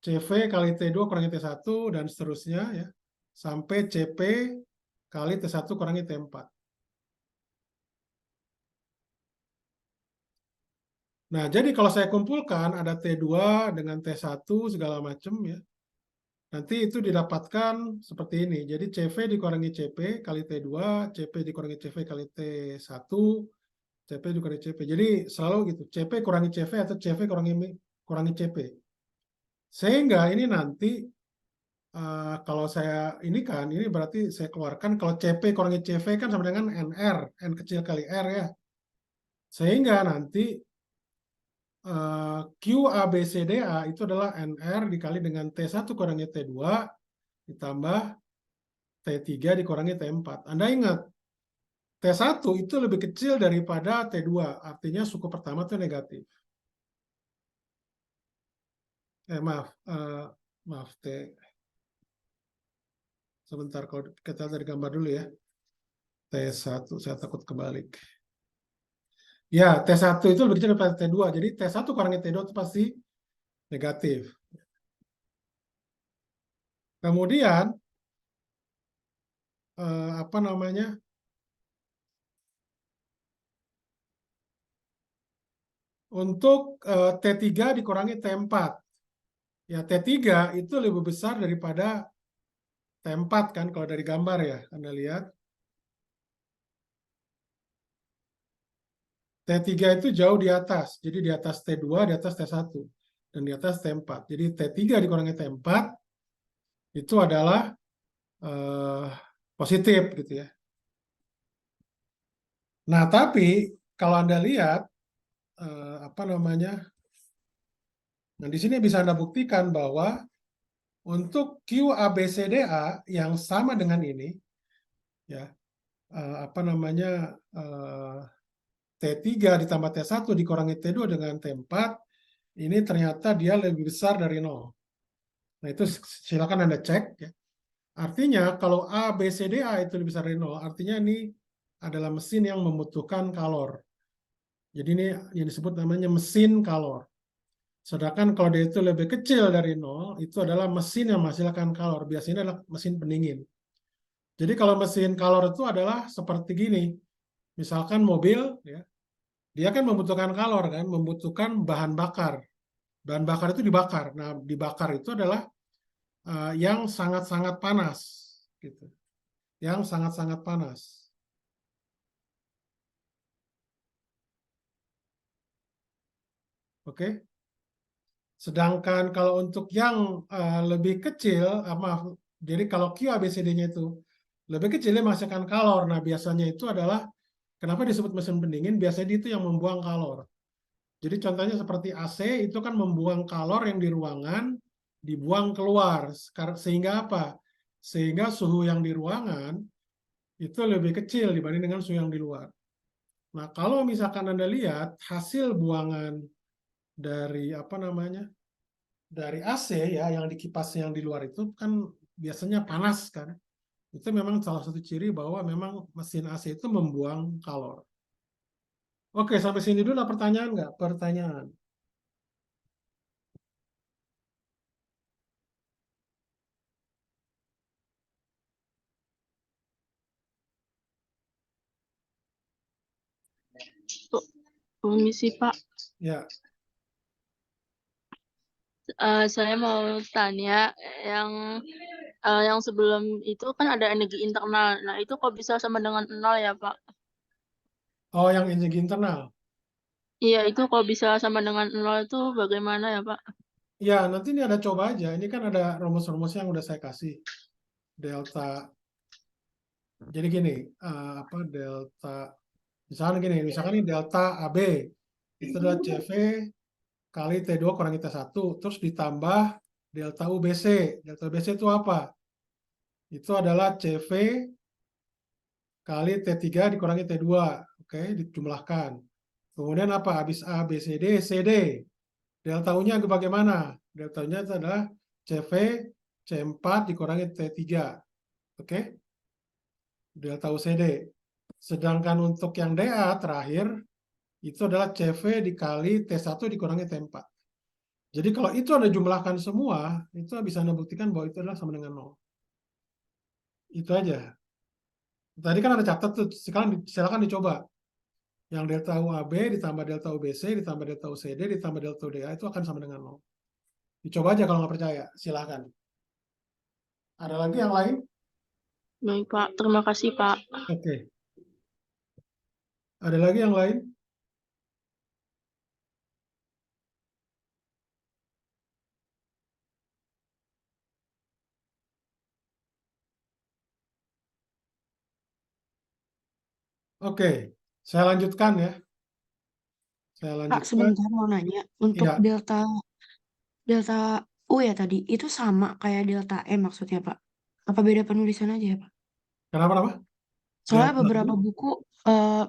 CV kali T2 kurangi T1 dan seterusnya ya. Sampai CP kali T1 kurangi T4. Nah, jadi kalau saya kumpulkan ada T2 dengan T1 segala macam ya. Nanti itu didapatkan seperti ini. Jadi CV dikurangi CP kali T2, CP dikurangi CV kali T1, CP dikurangi CP. Jadi selalu gitu, CP kurangi CV atau CV kurangi CP. Sehingga ini nanti kalau saya ini berarti saya keluarkan kalau CP kurangi CV kan sama dengan NR, N kecil kali R ya. Sehingga nanti QABCDA itu adalah NR dikali dengan T1 kurangi T2 ditambah T3 dikurangi T4. Anda ingat, T1 itu lebih kecil daripada T2, artinya suku pertama itu negatif. Maaf, sebentar, kalau kita dari gambar dulu ya. T1, saya takut kebalik. Ya, T1 itu lebih kecil daripada T2, jadi T1 kurangi T2 itu pasti negatif. Kemudian, apa namanya, untuk T3 dikurangi T4. Ya, T3 itu lebih besar daripada T4 kan, kalau dari gambar ya, Anda lihat. T3 itu jauh di atas, jadi di atas T2, di atas T1, dan di atas T4. Jadi T3 dikurangi T4 itu adalah positif gitu ya. Nah, tapi kalau Anda lihat, apa namanya, nah di sini bisa Anda buktikan bahwa untuk QABCDA yang sama dengan ini, ya, apa namanya, T3 ditambah T1 dikurangi T2 dengan T4, ini ternyata dia lebih besar dari 0. Nah, itu silakan Anda cek. Ya. Artinya, kalau A, B, C, D, A itu lebih besar dari 0, artinya ini adalah mesin yang membutuhkan kalor. Jadi ini yang disebut namanya mesin kalor. Sedangkan kalau dia itu lebih kecil dari 0, itu adalah mesin yang menghasilkan kalor. Biasanya adalah mesin pendingin. Jadi kalau mesin kalor itu adalah seperti gini. Misalkan mobil, ya, dia kan membutuhkan kalor, kan, membutuhkan bahan bakar. Bahan bakar itu dibakar. Nah, dibakar itu adalah yang sangat-sangat panas, gitu. Yang sangat-sangat panas. Oke. Sedangkan kalau untuk yang lebih kecil, maaf, jadi kalau QABCD-nya itu lebih kecil, dia menghasilkan kalor. Nah, biasanya itu adalah, kenapa disebut mesin pendingin? Biasanya itu yang membuang kalor. Jadi contohnya seperti AC, itu kan membuang kalor yang di ruangan, dibuang keluar. Sehingga apa? Sehingga suhu yang di ruangan itu lebih kecil dibanding dengan suhu yang di luar. Nah, kalau misalkan Anda lihat hasil buangan dari apa namanya, dari AC ya, yang di kipas yang di luar itu kan biasanya panas kan, Itu memang salah satu ciri bahwa memang mesin AC itu membuang kalor. Oke, sampai sini dulu ada pertanyaan nggak? Pertanyaan. Permisi Pak, Ya, Saya mau tanya yang sebelum itu kan ada energi internal. Nah itu kok bisa sama dengan nol ya Pak? oh yang energi internal. Iya itu kok bisa sama dengan nol itu bagaimana ya Pak? Ya, nanti ini ada coba aja. Ini kan ada rumus-rumusnya yang udah saya kasih. Delta. Jadi gini, apa delta? Misalkan ini delta AB. Itu adalah CV kali T2 kurangi T1. Terus ditambah delta UBC. Delta UBC itu apa? Itu adalah CV kali T3 dikurangi T2. Oke, dijumlahkan. Kemudian apa? Habis A, B, C, D, CD. Delta U-nya bagaimana? Delta U-nya itu adalah CV C4 dikurangi T3. Oke? Delta UCD. Sedangkan untuk yang DA terakhir, itu adalah CV dikali T1 dikurangi T4. Jadi kalau itu Anda jumlahkan semua, itu bisa Anda buktikan bahwa itu adalah sama dengan 0. Itu aja. Tadi kan Anda catat tuh, silakan dicoba. Yang delta UAB ditambah delta UBC ditambah delta UCD ditambah delta UDA itu akan sama dengan 0. Dicoba aja kalau nggak percaya, silahkan. Ada lagi yang lain? Baik Pak, terima kasih Pak. Oke. Ada lagi yang lain? Oke, saya lanjutkan ya. Saya Pak, lanjutkan. sebentar mau nanya. Untuk Iya, delta delta U ya tadi, itu sama kayak delta M maksudnya, Pak? Apa beda penulisan aja ya, Pak? kenapa? Soalnya Delta beberapa U. buku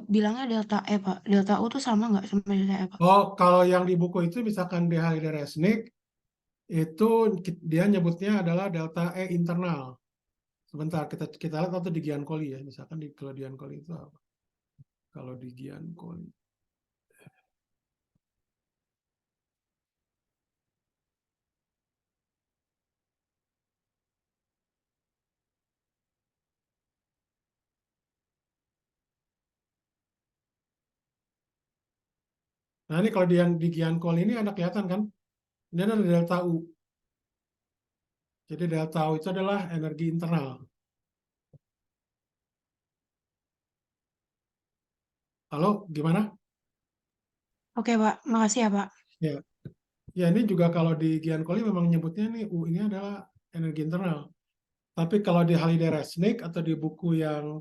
bilangnya delta E, Pak. Delta U tuh sama nggak sama delta E, Pak? Oh, kalau yang di buku itu misalkan di Halide Resnick, itu dia nyebutnya adalah delta E internal. Sebentar, kita lihat atau di Giancoli ya. Misalkan kalau di Giancoli itu apa? Kalau di Giancoli. Nah ini kalau di Giancoli ini ada kelihatan kan? Ini adalah delta U. Jadi delta U itu adalah energi internal. Halo, gimana? Oke, Pak. Makasih ya, Pak. Ya, ya ini juga kalau di Giancoli memang nyebutnya nih U ini adalah energi internal. Tapi kalau di Halide Resnick atau di buku yang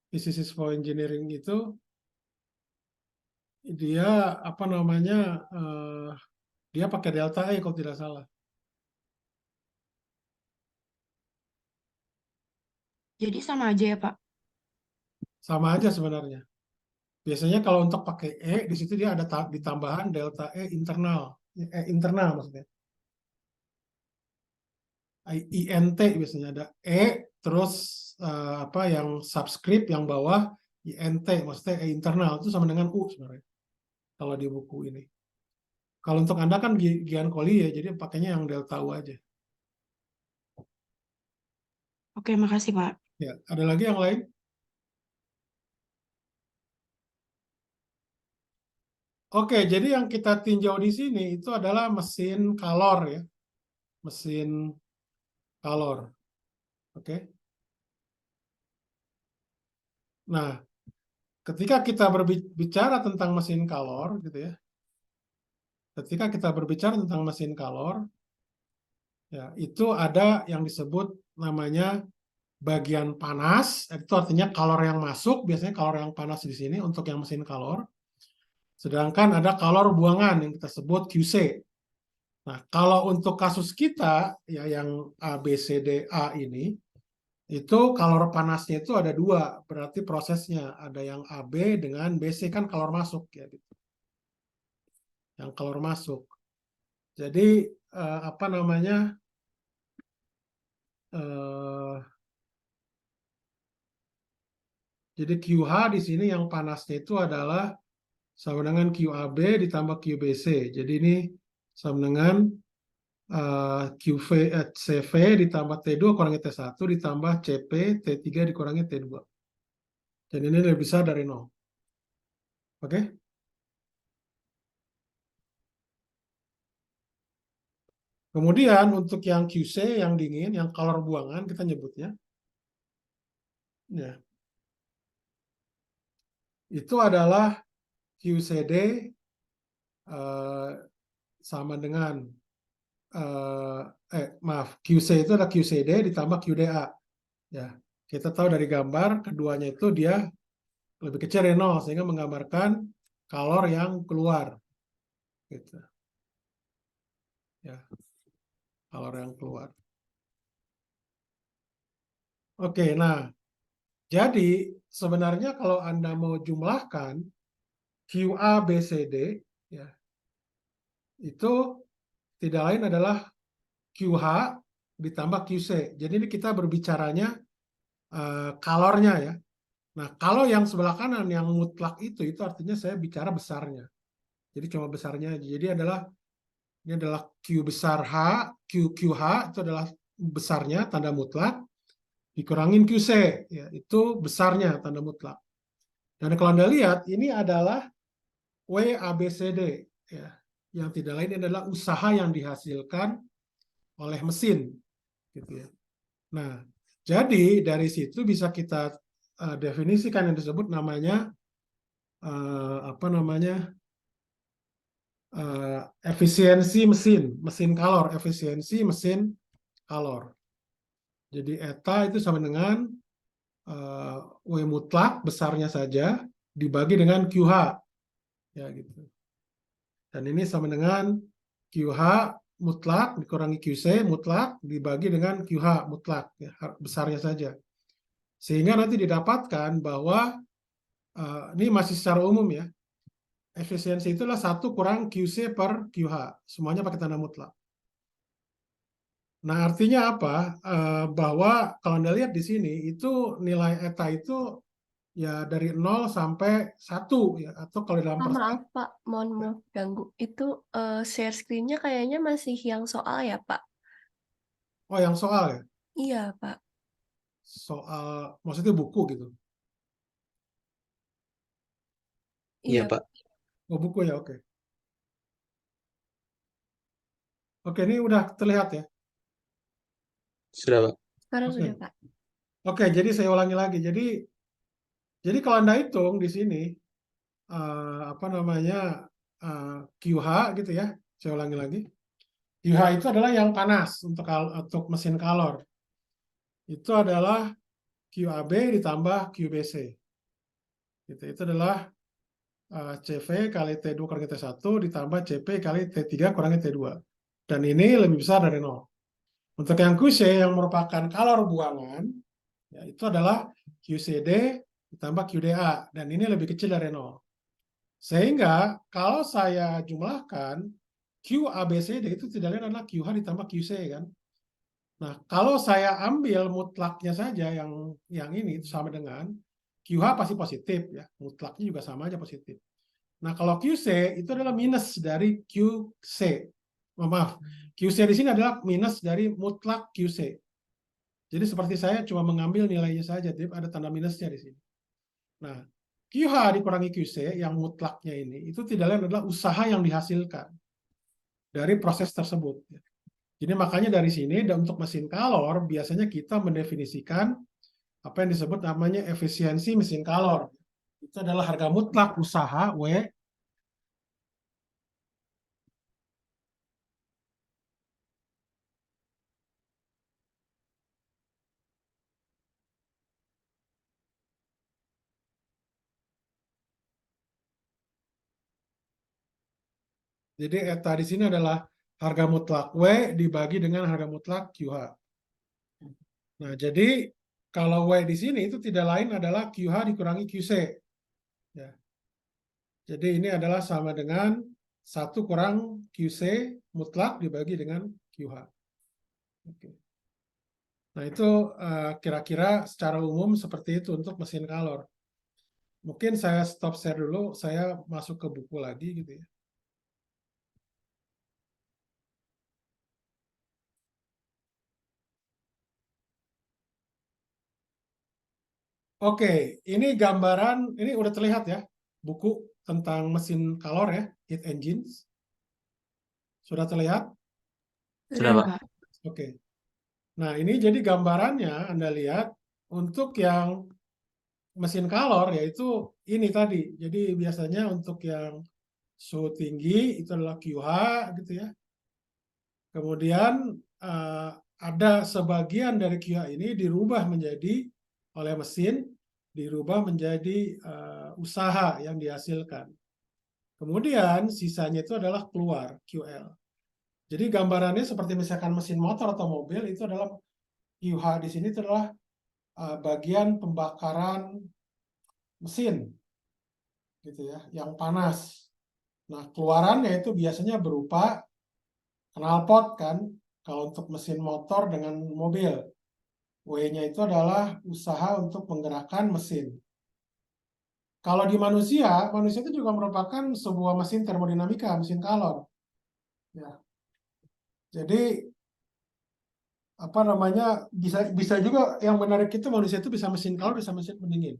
Physicists for Engineering itu dia apa namanya dia pakai delta E kalau tidak salah. Jadi sama aja ya, Pak? Sama aja sebenarnya. Biasanya kalau untuk pakai E di situ dia ada ditambahan delta E internal. Internal maksudnya. INT biasanya ada E terus apa yang subscript yang bawah INT maksudnya E internal itu sama dengan U sebenarnya kalau di buku ini. Kalau untuk Anda kan Giancoli ya jadi pakainya yang delta U aja. Oke, makasih, Pak. Ya, ada lagi yang lain? Oke, jadi yang kita tinjau di sini itu adalah mesin kalor ya. Mesin kalor. Oke. Nah, ketika kita berbicara tentang mesin kalor gitu ya. Ketika kita berbicara tentang mesin kalor, ya, itu ada yang disebut namanya bagian panas, itu artinya kalor yang masuk, biasanya kalor yang panas di sini untuk yang mesin kalor. Sedangkan ada kalor buangan yang kita sebut QC. Nah, kalau untuk kasus kita ya yang A, B, C, D, A ini, itu kalor panasnya itu ada dua, berarti prosesnya ada yang AB dengan BC kan kalor masuk ya gitu. Yang kalor masuk. Jadi apa namanya? Jadi QH di sini yang panasnya itu adalah sama dengan QAB ditambah QBC. Jadi ini sama dengan CV ditambah T2 kurangi T1 ditambah CP T3 dikurangi T2. Dan ini lebih besar dari 0. Oke? Kemudian untuk yang QC, yang dingin, yang kalor buangan kita nyebutnya. Ya. Itu adalah QCD sama dengan QC itu ada QCD ditambah QDA. Ya, kita tahu dari gambar keduanya itu dia lebih kecil dari 0 sehingga menggambarkan kalor yang keluar. Gitu. Ya, kalor yang keluar. Oke, nah jadi sebenarnya kalau Anda mau jumlahkan QABCD ya, itu tidak lain adalah QH ditambah QC. Jadi ini kita berbicaranya kalornya ya. Nah, kalau yang sebelah kanan yang mutlak itu artinya saya bicara besarnya. Jadi cuma besarnya aja. Jadi ini adalah Q besar H, QH itu adalah besarnya tanda mutlak dikurangin QC ya, itu besarnya tanda mutlak. Dan kalau Anda lihat ini adalah WABCD ya. Yang tidak lain adalah usaha yang dihasilkan oleh mesin gitu ya. Nah, jadi dari situ bisa kita definisikan yang disebut namanya efisiensi mesin kalor, efisiensi mesin kalor. Jadi eta itu sama dengan W mutlak besarnya saja dibagi dengan QH ya gitu. Dan ini sama dengan QH mutlak dikurangi QC mutlak dibagi dengan QH mutlak ya, besarnya saja. Sehingga nanti didapatkan bahwa ini masih secara umum ya. Efisiensi itulah 1 kurang QC per QH. Semuanya pakai tanda mutlak. Nah, artinya apa? Bahwa kalau Anda lihat di sini, itu nilai eta itu ya dari 0 sampai 1. Ya, atau kalau dalam Maaf Pak, mohon ganggu. Itu share screen-nya kayaknya masih yang soal ya Pak? Oh, yang soal ya? Iya Pak. Soal, maksudnya buku gitu? Iya, Pak. Oh, buku ya, oke. Oke, ini udah terlihat ya? Sudah, Pak. Sekarang Oke. sudah Pak. Oke, jadi saya ulangi lagi. Jadi kalau Anda hitung di sini, QH gitu ya, saya ulangi lagi. QH itu adalah yang panas untuk mesin kalor. Itu adalah QAB ditambah QBC. Gitu. Itu adalah CV kali T2 kurangi T1 ditambah CP kali T3 kurangi T2. Dan ini lebih besar dari 0. Untuk yang QC yang merupakan kalor buangan, ya, itu adalah QCD ditambah QDA. Dan ini lebih kecil dari 0. Sehingga kalau saya jumlahkan, QABCD itu tidak lain adalah QH ditambah QC kan. Nah, kalau saya ambil mutlaknya saja yang ini itu sama dengan QH pasti positif ya, mutlaknya juga sama aja positif. Nah, kalau QC itu adalah minus dari QC. Maaf, QC di sini adalah minus dari mutlak QC. Jadi seperti saya cuma mengambil nilainya saja, jadi ada tanda minusnya di sini. Nah, QH dikurangi QC yang mutlaknya ini itu tidak lain adalah usaha yang dihasilkan dari proses tersebut. Jadi makanya dari sini dan untuk mesin kalor biasanya kita mendefinisikan apa yang disebut namanya efisiensi mesin kalor. Itu adalah harga mutlak usaha W Jadi eta di sini adalah harga mutlak W dibagi dengan harga mutlak QH. Nah, jadi kalau W di sini itu tidak lain adalah QH dikurangi QC. Ya. Jadi ini adalah sama dengan 1 kurang QC mutlak dibagi dengan QH. Oke. Nah, itu kira-kira secara umum seperti itu untuk mesin kalor. Mungkin saya stop share dulu, saya masuk ke buku lagi gitu ya. Oke, ini gambaran, ini udah terlihat ya, buku tentang mesin kalor ya, heat engines. Sudah terlihat? Sudah, Pak. Pak. Oke. Nah, ini jadi gambarannya Anda lihat untuk yang mesin kalor yaitu ini tadi. Jadi biasanya untuk yang suhu tinggi itu adalah QH gitu ya. Kemudian ada sebagian dari QH ini dirubah menjadi oleh mesin, dirubah menjadi usaha yang dihasilkan. Kemudian sisanya itu adalah keluar QL. Jadi gambarannya seperti misalkan mesin motor atau mobil itu adalah QH di sini itu adalah bagian pembakaran mesin gitu ya, yang panas. Nah, keluarannya itu biasanya berupa knalpot kan, kalau untuk mesin motor dengan mobil. W-nya itu adalah usaha untuk menggerakkan mesin. Kalau di manusia, manusia itu juga merupakan sebuah mesin termodinamika, mesin kalor. Ya. Jadi apa namanya, bisa juga yang menarik itu manusia itu bisa mesin kalor, bisa mesin pendingin.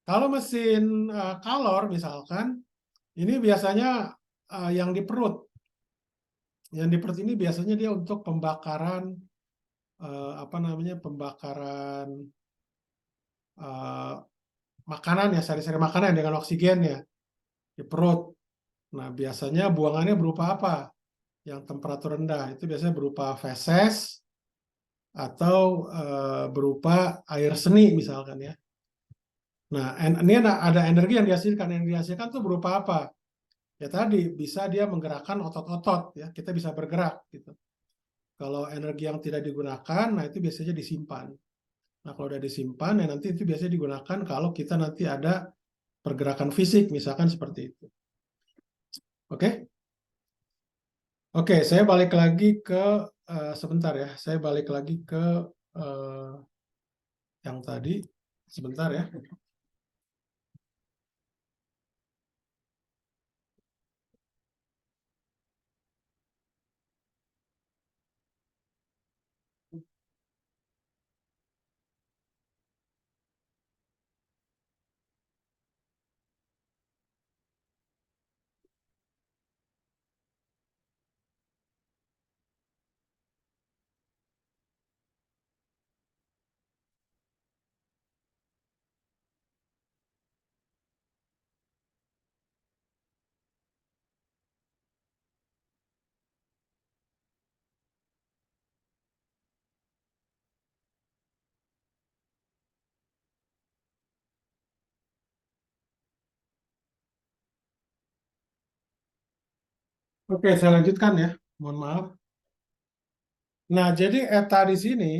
Kalau mesin kalor misalkan, ini biasanya yang di perut. Yang di perut ini biasanya dia untuk pembakaran apa namanya, pembakaran makanan ya, sari-sari makanan dengan oksigen ya di perut. Nah, biasanya buangannya berupa apa? Yang temperatur rendah itu biasanya berupa feses atau berupa air seni misalkan ya. Nah, ini ada energi yang dihasilkan. Yang dihasilkan itu berupa apa? Ya tadi bisa dia menggerakkan otot-otot ya, kita bisa bergerak gitu. Kalau energi yang tidak digunakan, nah itu biasanya disimpan. Nah, kalau udah disimpan, ya nanti itu biasanya digunakan kalau kita nanti ada pergerakan fisik, misalkan seperti itu. Oke? Oke, saya balik lagi ke, sebentar ya, saya balik lagi ke yang tadi, sebentar ya. Oke, saya lanjutkan ya, mohon maaf. Nah, jadi ETA di sini,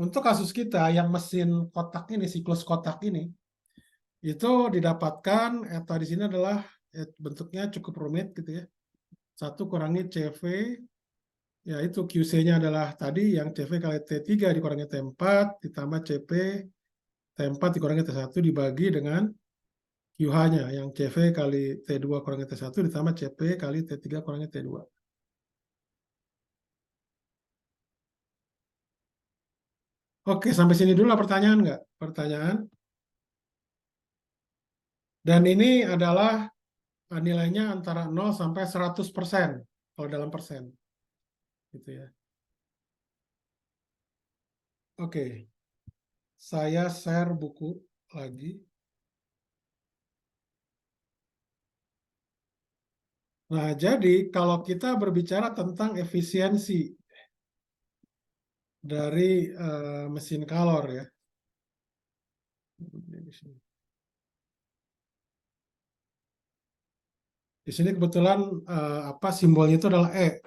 untuk kasus kita yang mesin kotak ini, siklus kotak ini, itu didapatkan ETA di sini adalah bentuknya cukup rumit gitu ya. 1 kurangi CV, ya itu QC-nya adalah tadi yang CV kali T3 dikurangi T4, ditambah CP, T4 dikurangi T1 dibagi dengan QH-nya, yang CV kali T2 kurangi T1 ditambah CP kali T3 kurangi T2. Oke, sampai sini dulu lah pertanyaan nggak? Pertanyaan? Dan ini adalah nilainya antara 0 sampai 100% kalau dalam persen. Gitu ya. Oke, saya share buku lagi. Nah, jadi kalau kita berbicara tentang efisiensi dari mesin kalor ya. Di sini kebetulan apa simbolnya itu adalah E.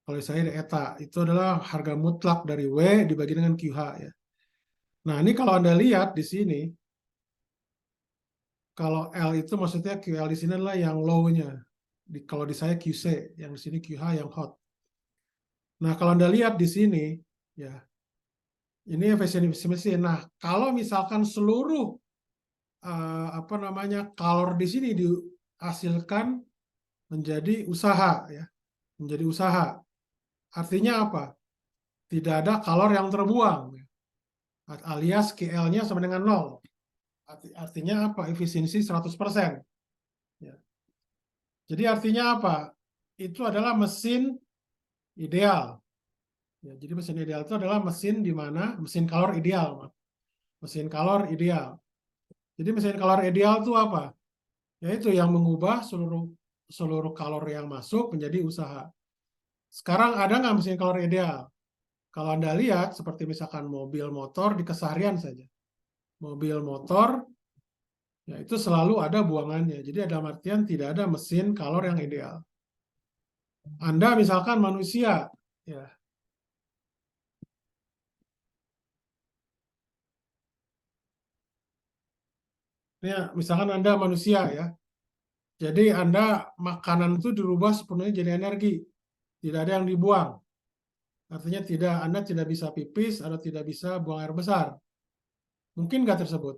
Kalau saya ada eta, itu adalah harga mutlak dari W dibagi dengan QH ya. Nah, ini kalau Anda lihat di sini, kalau L itu maksudnya QL di sini adalah yang low-nya. Kalau di saya QC, yang di sini QH yang hot. Nah, kalau Anda lihat di sini, ya, ini efisiensi mesin. Nah, kalau misalkan seluruh apa namanya, kalor di sini dihasilkan menjadi usaha ya, menjadi usaha. Artinya apa? Tidak ada kalor yang terbuang, alias KL-nya sama dengan 0. Artinya apa? Efisiensi 100%. Ya. Jadi artinya apa? Itu adalah mesin ideal. Ya, jadi mesin ideal itu adalah mesin di mana mesin kalor ideal. Mesin kalor ideal. Jadi mesin kalor ideal itu apa? Yaitu yang mengubah seluruh kalor yang masuk menjadi usaha. Sekarang ada nggak mesin kalor ideal? Kalau Anda lihat, seperti misalkan mobil motor di keseharian saja. Mobil motor, ya itu selalu ada buangannya. Jadi dalam artian tidak ada mesin kalor yang ideal. Anda misalkan manusia, ya. Ya, misalkan Anda manusia ya. Jadi Anda makanan itu dirubah sepenuhnya jadi energi. Tidak ada yang dibuang. Artinya Anda tidak bisa pipis atau tidak bisa buang air besar. Mungkin nggak tersebut?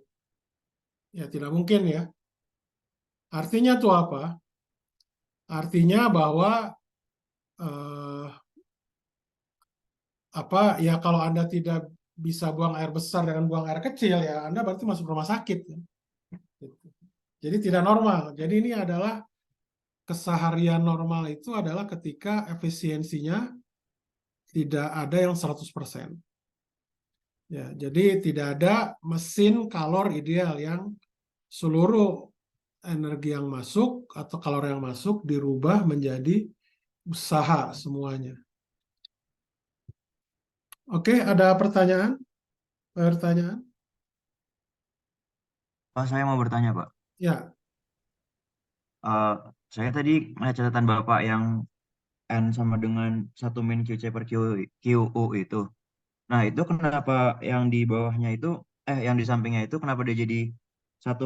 Ya tidak mungkin ya. Artinya tuh apa? Artinya bahwa ya kalau Anda tidak bisa buang air besar dengan buang air kecil ya Anda berarti masuk rumah sakit. Ya. Jadi tidak normal. Jadi ini adalah keseharian normal itu adalah ketika efisiensinya tidak ada yang 100%. Ya, jadi tidak ada mesin kalor ideal yang seluruh energi yang masuk atau kalor yang masuk dirubah menjadi usaha semuanya. Oke, ada pertanyaan? Pertanyaan? Pak, saya mau bertanya, Pak. Ya, Eh, saya tadi melihat catatan Bapak yang N sama dengan 1 min QC per QU itu. Nah, itu kenapa yang di bawahnya itu, yang di sampingnya itu kenapa dia jadi 1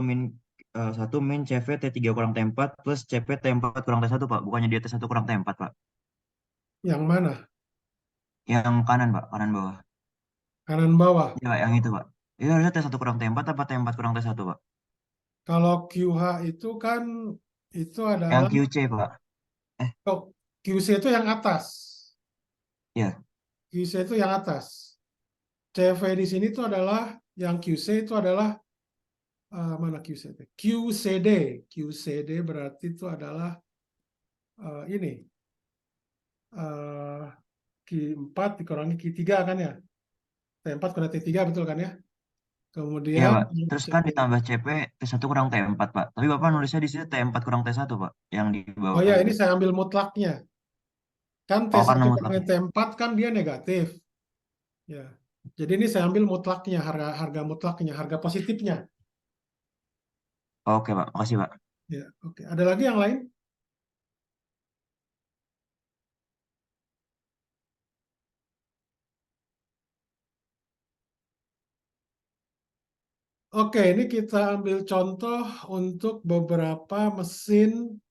min CV T3 kurang T4 plus CP T4 kurang T1, Pak? Bukannya dia T1 kurang T4, Pak? yang mana? Yang kanan, Pak, kanan bawah. Kanan bawah. Ya, Pak, yang itu, Pak. Itu harusnya T1 kurang T4 apa T4 kurang T1, Pak? Kalau QH itu kan itu Yang adalah QC, Pak. QC itu yang atas. Ya. QC itu yang atas. CV di sini itu adalah yang QC itu adalah mana QC? QCD. QCD berarti itu adalah ini Q4 dikurangi Q3 kan ya? T4 kurang T3 betul kan ya? Iya, Kemudian Pak. Terus kan ditambah CP T1 kurang T4, Pak. Tapi Bapak nulisnya di situ T4 kurang T1, Pak. Yang di oh bawah ya itu. ini saya ambil mutlaknya. Kan Oh, T1 karena kurangi mutlak. T4 kan dia negatif. Ya. Jadi ini saya ambil mutlaknya, harga mutlaknya, harga positifnya. Oke, Pak. Makasih, Pak. Ya, oke. Ada lagi yang lain? Oke, ini kita ambil contoh untuk beberapa mesin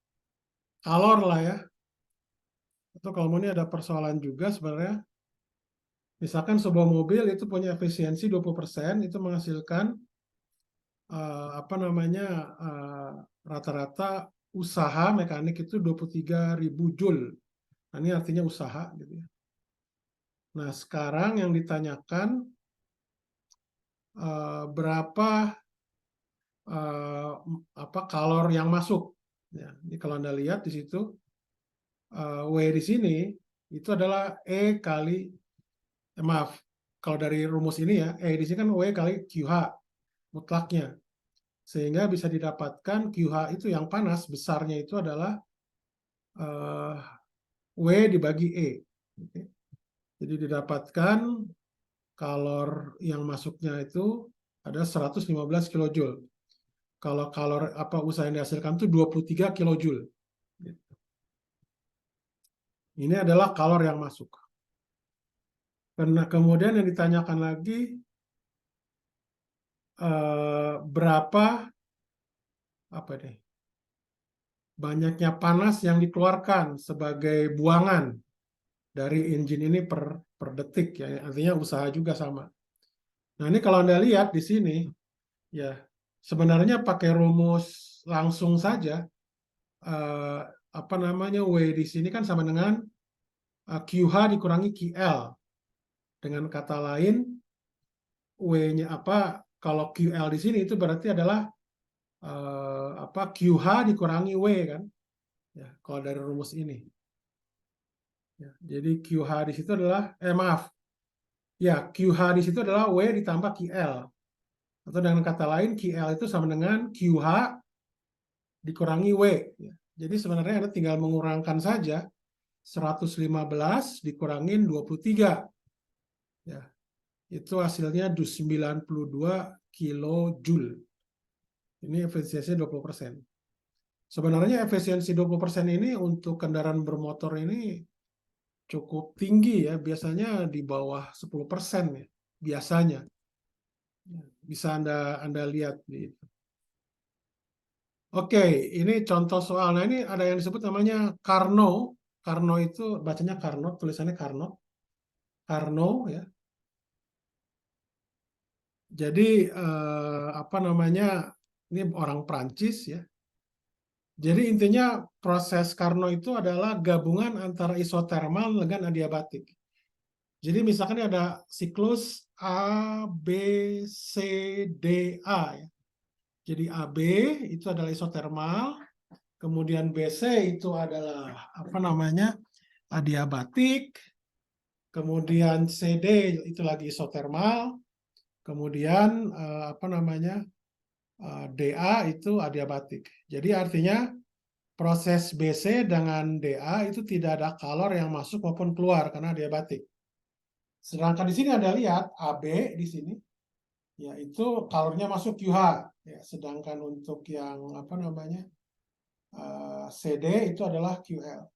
kalor lah ya. Atau kalau mau ini ada persoalan juga sebenarnya. Misalkan sebuah mobil itu punya efisiensi 20%, itu menghasilkan apa namanya rata-rata usaha mekanik itu 23.000 Joule. Nah, ini artinya usaha gitu ya. Nah, sekarang yang ditanyakan berapa kalor yang masuk. Ya, ini kalau Anda lihat di situ W di sini itu adalah E kali maaf, kalau dari rumus ini ya, E di sini kan W kali QH mutlaknya. Sehingga bisa didapatkan QH itu yang panas besarnya itu adalah W dibagi E. Oke. Jadi didapatkan kalor yang masuknya itu ada 115 kilojoule. Kalau kalor usaha yang dihasilkan itu 23 kilojoule. Ini adalah kalor yang masuk. Karena kemudian yang ditanyakan lagi berapa banyaknya panas yang dikeluarkan sebagai buangan dari engine ini per detik ya, artinya usaha juga sama. Nah, ini kalau Anda lihat di sini ya, sebenarnya pakai rumus langsung saja, apa namanya, W di sini kan sama dengan QH dikurangi QL. Dengan kata lain, W-nya apa, kalau QL di sini itu berarti adalah apa, QH dikurangi W kan, ya, kalau dari rumus ini. Ya, jadi QH di situ adalah, maaf, ya, QH di situ adalah W ditambah QL. Atau dengan kata lain, QL itu sama dengan QH dikurangi W. Ya. Jadi sebenarnya Anda tinggal mengurangkan saja 115 dikurangin 23. Ya, itu hasilnya 92 kilojoule. Ini efisiensi 20%. Sebenarnya efisiensi 20% ini untuk kendaraan bermotor ini cukup tinggi ya, biasanya di bawah 10% ya, biasanya. Bisa Anda lihat di itu. Oke, ini contoh soal. Nah, ini ada yang disebut namanya Carnot. Carnot itu bacanya Carnot, tulisannya Carnot. Carnot ya. Jadi apa namanya? Ini orang Prancis ya. Jadi intinya proses Carnot itu adalah gabungan antara isotermal dengan adiabatik. Jadi misalkan ada siklus A, B, C, D, A ya. Jadi AB itu adalah isotermal, kemudian BC itu adalah apa namanya, adiabatik, kemudian CD itu lagi isotermal, kemudian apa namanya, DA itu adiabatik. Jadi artinya proses BC dengan DA itu tidak ada kalor yang masuk maupun keluar karena adiabatik. Sedangkan di sini Anda lihat AB di sini, yaitu kalornya masuk QH. Ya, sedangkan untuk yang apa namanya, CD itu adalah QL.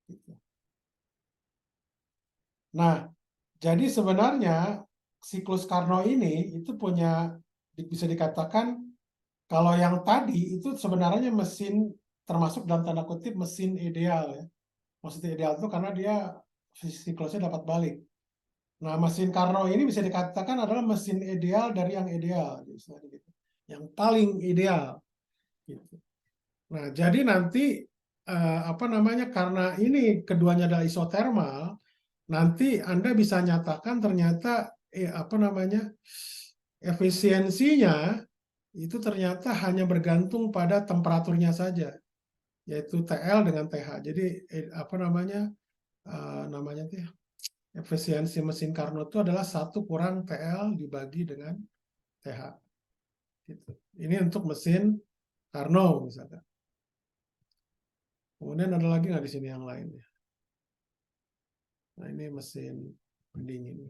Gitu. Nah, jadi sebenarnya siklus Carnot ini itu punya, bisa dikatakan kalau yang tadi itu sebenarnya mesin, termasuk dalam tanda kutip mesin ideal ya. Maksudnya ideal itu karena dia siklusnya dapat balik. Nah, mesin Carnot ini bisa dikatakan adalah mesin ideal dari yang ideal, gitu. Yang paling ideal. Gitu. Nah, jadi nanti apa namanya, karena ini keduanya adalah isotermal, nanti Anda bisa nyatakan ternyata apa namanya, efisiensinya itu ternyata hanya bergantung pada temperaturnya saja, yaitu TL dengan TH. Jadi apa namanya, namanya tuh ya, efisiensi mesin Carnot itu adalah 1 kurang TL dibagi dengan TH. Gitu. Ini untuk mesin Carnot misalkan. Kemudian ada lagi nggak di sini yang lain ya? Nah, ini mesin pendingin.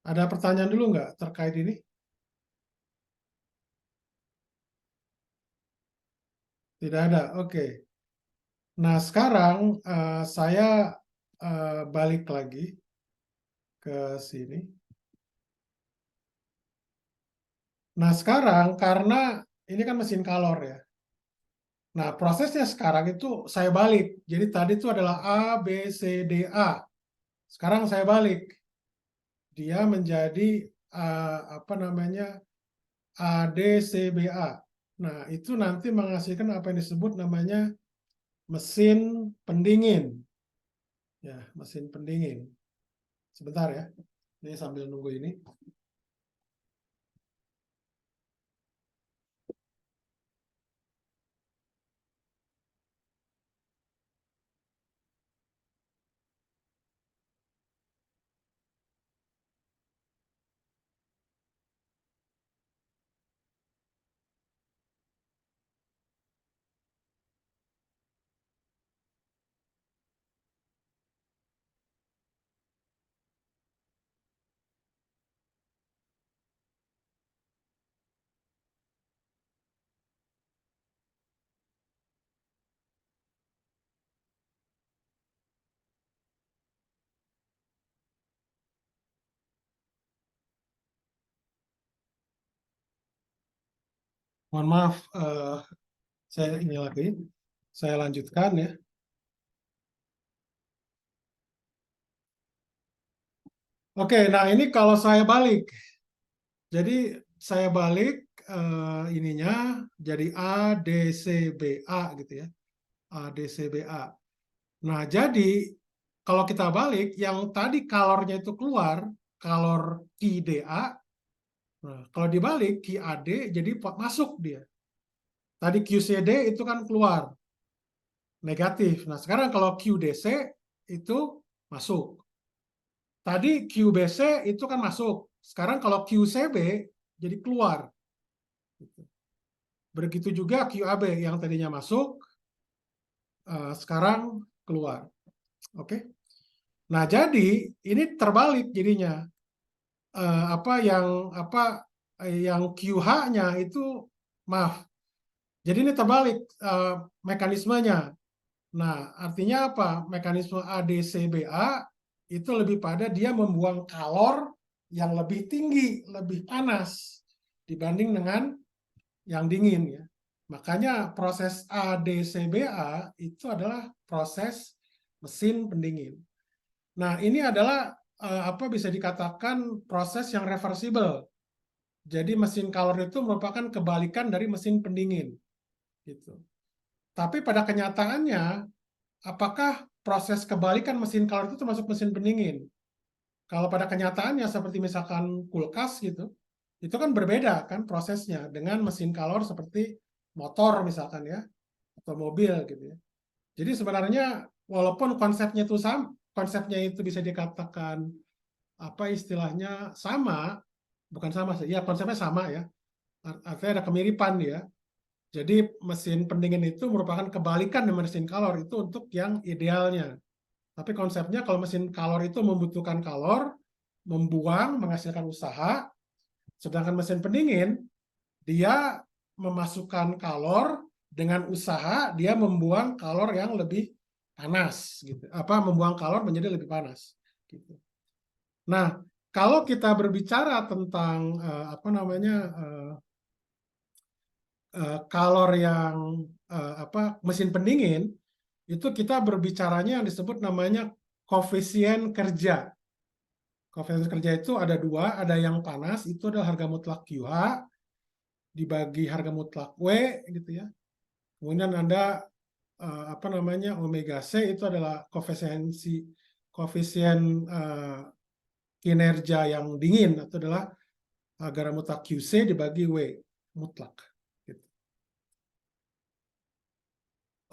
Ada pertanyaan dulu nggak terkait ini? Tidak ada, oke. Nah, sekarang saya balik lagi ke sini. Nah, sekarang karena ini kan mesin kalor ya. Nah, prosesnya sekarang itu saya balik. Jadi tadi itu adalah A, B, C, D, A. Sekarang saya balik. Dia menjadi apa namanya, A, D, C, B, A. Nah, itu nanti menghasilkan apa yang disebut namanya mesin pendingin. Ya, mesin pendingin. Sebentar ya. Ini sambil nunggu ini. Mohon maaf, saya ini lagi. Saya lanjutkan ya. Oke, nah ini kalau saya balik. Jadi saya balik ininya jadi A, D, C, B, A gitu ya. A, D, C, B, A. Nah, jadi kalau kita balik, yang tadi kalornya itu keluar, kalor QDA, nah, kalau dibalik QAD jadi masuk dia. Tadi QCD itu kan keluar, negatif. Nah, sekarang kalau QDC itu masuk. Tadi QBC itu kan masuk. Sekarang kalau QCB jadi keluar. Begitu juga QAB yang tadinya masuk, sekarang keluar. Oke. Nah, jadi ini terbalik jadinya. Yang QH-nya itu maaf. Jadi ini terbalik mekanismenya. Nah, artinya apa? Mekanisme ADCBA itu lebih pada dia membuang kalor yang lebih tinggi, lebih panas dibanding dengan yang dingin ya. Makanya proses ADCBA itu adalah proses mesin pendingin. Nah, ini adalah bisa dikatakan proses yang reversible. Jadi mesin kalor itu merupakan kebalikan dari mesin pendingin. Gitu. Tapi pada kenyataannya, apakah proses kebalikan mesin kalor itu termasuk mesin pendingin? Kalau pada kenyataannya seperti misalkan kulkas gitu, itu kan berbeda kan prosesnya dengan mesin kalor seperti motor misalkan ya, atau mobil gitu ya. Jadi sebenarnya walaupun konsepnya itu bisa dikatakan istilahnya sama, bukan sama sih, ya konsepnya sama ya, artinya ada kemiripan ya. Jadi mesin pendingin itu merupakan kebalikan dari mesin kalor itu untuk yang idealnya. Tapi konsepnya kalau mesin kalor itu membutuhkan kalor, membuang, menghasilkan usaha, sedangkan mesin pendingin dia memasukkan kalor dengan usaha dia membuang kalor yang lebih panas gitu. Membuang kalor menjadi lebih panas gitu. Nah, kalau kita berbicara tentang kalor yang mesin pendingin, itu kita berbicaranya yang disebut namanya koefisien kerja. Koefisien kerja itu ada dua, ada yang panas itu adalah harga mutlak QH dibagi harga mutlak W gitu ya. Kemudian ada omega C itu adalah koefisien kinerja yang dingin itu adalah harga mutlak QC dibagi W mutlak. Gitu.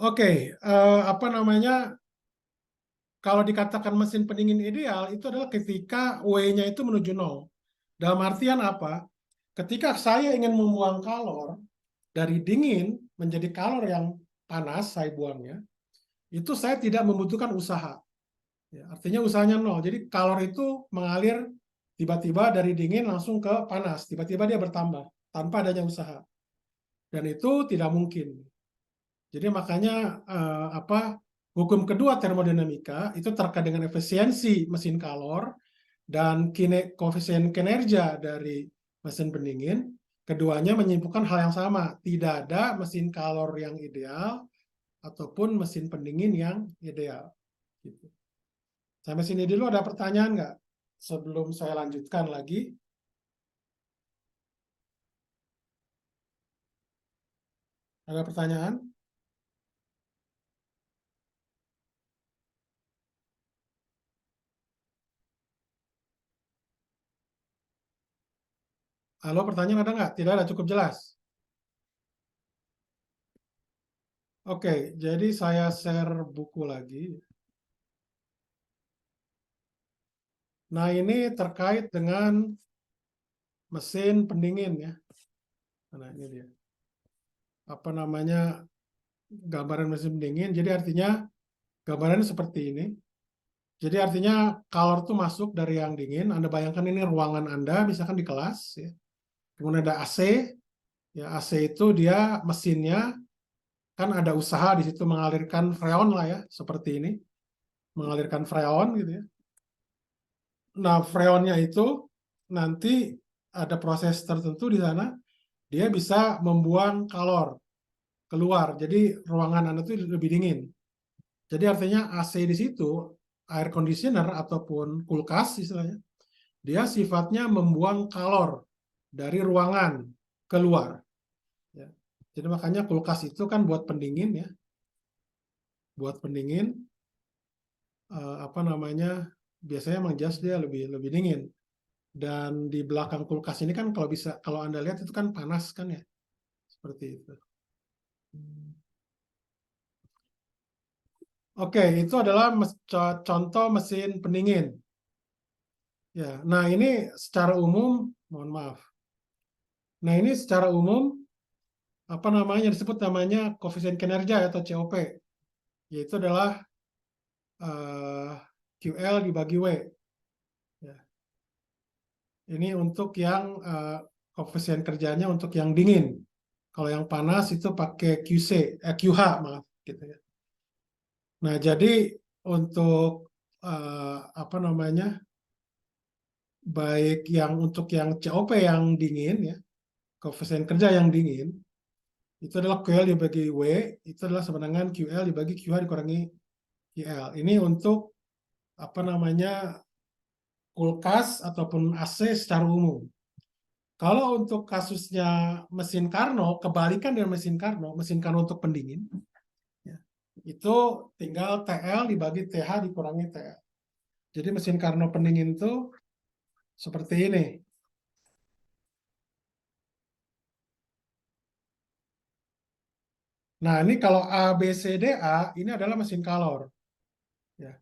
Oke, kalau dikatakan mesin pendingin ideal itu adalah ketika W-nya itu menuju 0. Dalam artian apa? Ketika saya ingin membuang kalor dari dingin menjadi kalor yang panas, saya buangnya, itu saya tidak membutuhkan usaha. Ya, artinya usahanya 0. Jadi kalor itu mengalir tiba-tiba dari dingin langsung ke panas. Tiba-tiba dia bertambah tanpa adanya usaha. Dan itu tidak mungkin. Jadi makanya hukum kedua termodinamika itu terkait dengan efisiensi mesin kalor dan koefisien kinerja dari mesin pendingin. Keduanya menyimpulkan hal yang sama. Tidak ada mesin kalor yang ideal ataupun mesin pendingin yang ideal. Gitu. Sampai sini dulu ada pertanyaan nggak? Sebelum saya lanjutkan lagi. Ada pertanyaan? Halo, pertanyaan ada nggak? Tidak ada, cukup jelas. Oke, jadi saya share buku lagi. Nah, ini terkait dengan mesin pendingin ya. Nah, ini dia. Gambaran mesin pendingin. Jadi artinya gambarannya seperti ini. Jadi artinya kalor itu masuk dari yang dingin. Anda bayangkan ini ruangan Anda, misalkan di kelas. Ya. Kemudian ada AC. Ya, AC itu dia mesinnya kan ada usaha di situ mengalirkan freon lah ya, seperti ini. Mengalirkan freon gitu ya. Nah, freonnya itu nanti ada proses tertentu di sana, dia bisa membuang kalor keluar. Jadi ruangan Anda itu lebih dingin. Jadi artinya AC di situ, air conditioner ataupun kulkas istilahnya, Dia sifatnya membuang kalor dari ruangan keluar. Ya. Jadi makanya kulkas itu kan buat pendingin ya, buat pendingin apa namanya, biasanya emang jas dia lebih dingin. Dan di belakang kulkas ini kan kalau bisa, kalau Anda lihat itu kan panas kan ya, seperti itu. Oke, itu adalah contoh mesin pendingin. Ya, nah ini secara umum, mohon maaf. Nah ini secara umum apa namanya, disebut namanya koefisien kinerja atau COP, yaitu adalah QL dibagi W. Ya. Ini untuk yang koefisien kerjanya untuk yang dingin. Kalau yang panas itu pakai QH, maaf, gitu ya. Nah, jadi untuk apa namanya, baik yang untuk yang COP yang dingin ya, koefisien kerja yang dingin, itu adalah QL dibagi W, itu adalah sama dengan QL dibagi QH dikurangi QL. Ini untuk apa namanya, kulkas ataupun AC secara umum. Kalau untuk kasusnya mesin Carnot, kebalikan dengan mesin Carnot untuk pendingin, ya, itu tinggal TL dibagi TH dikurangi TL. Jadi mesin Carnot pendingin itu seperti ini. Nah, ini kalau A, B, C, D, A, ini adalah mesin kalor. Ya.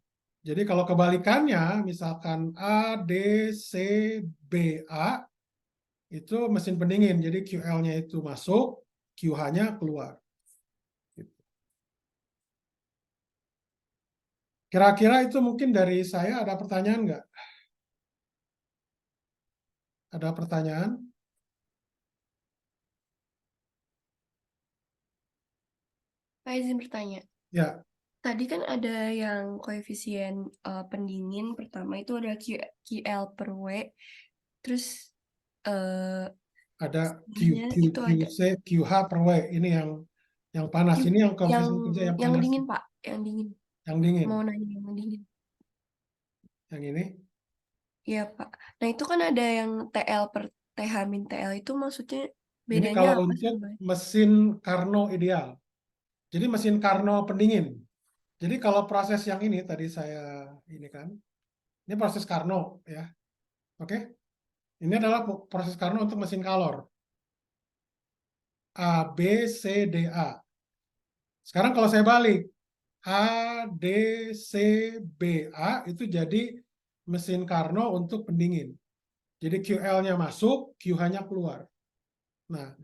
Jadi kalau kebalikannya, misalkan A, D, C, B, A, itu mesin pendingin. Jadi QL-nya itu masuk, QH-nya keluar. Kira-kira itu mungkin dari saya ada pertanyaan nggak? Ada pertanyaan? Pak izin bertanya. Ya, Tadi kan ada yang koefisien pendingin pertama itu ada QL per W. Terus ada sebelahnya itu ada QC, QH per W. Ini yang panas. Ini yang koefisien kerja yang yang panas. dingin, Pak, yang dingin. Yang dingin. Mau nanya yang dingin. Yang ini. Iya, Pak. Nah, itu kan ada yang TL per TH min TL itu maksudnya Ini bedanya kalau apa untuk sih, Mbak? mesin Carnot ideal. Jadi mesin Carnot pendingin. Jadi kalau proses yang ini tadi saya ini kan. Ini proses Carnot ya. Oke. Ini adalah proses Carnot untuk mesin kalor. A, B, C, D, A. Sekarang kalau saya balik, A, D, C, B, A itu jadi mesin Carnot untuk pendingin. Jadi QL-nya masuk, QH-nya keluar. Nah,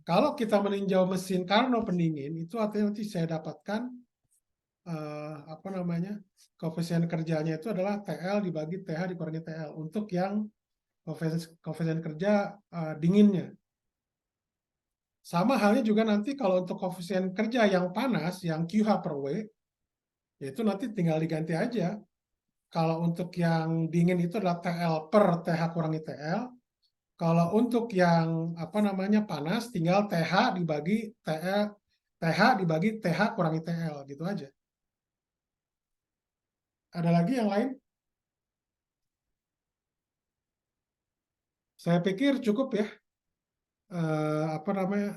kalau kita meninjau mesin Carnot pendingin, itu artinya nanti saya dapatkan apa namanya, koefisien kerjanya itu adalah TL dibagi TH dikurangi TL untuk yang koefisien kerja dinginnya. Sama halnya juga nanti kalau untuk koefisien kerja yang panas, yang QH per W, yaitu nanti tinggal diganti aja. Kalau untuk yang dingin itu adalah TL per TH kurangi TL. Kalau untuk yang apa namanya panas, tinggal TH dibagi TL, TH dibagi TH kurangi TL, gitu aja. Ada lagi yang lain? Saya pikir cukup ya. Apa namanya?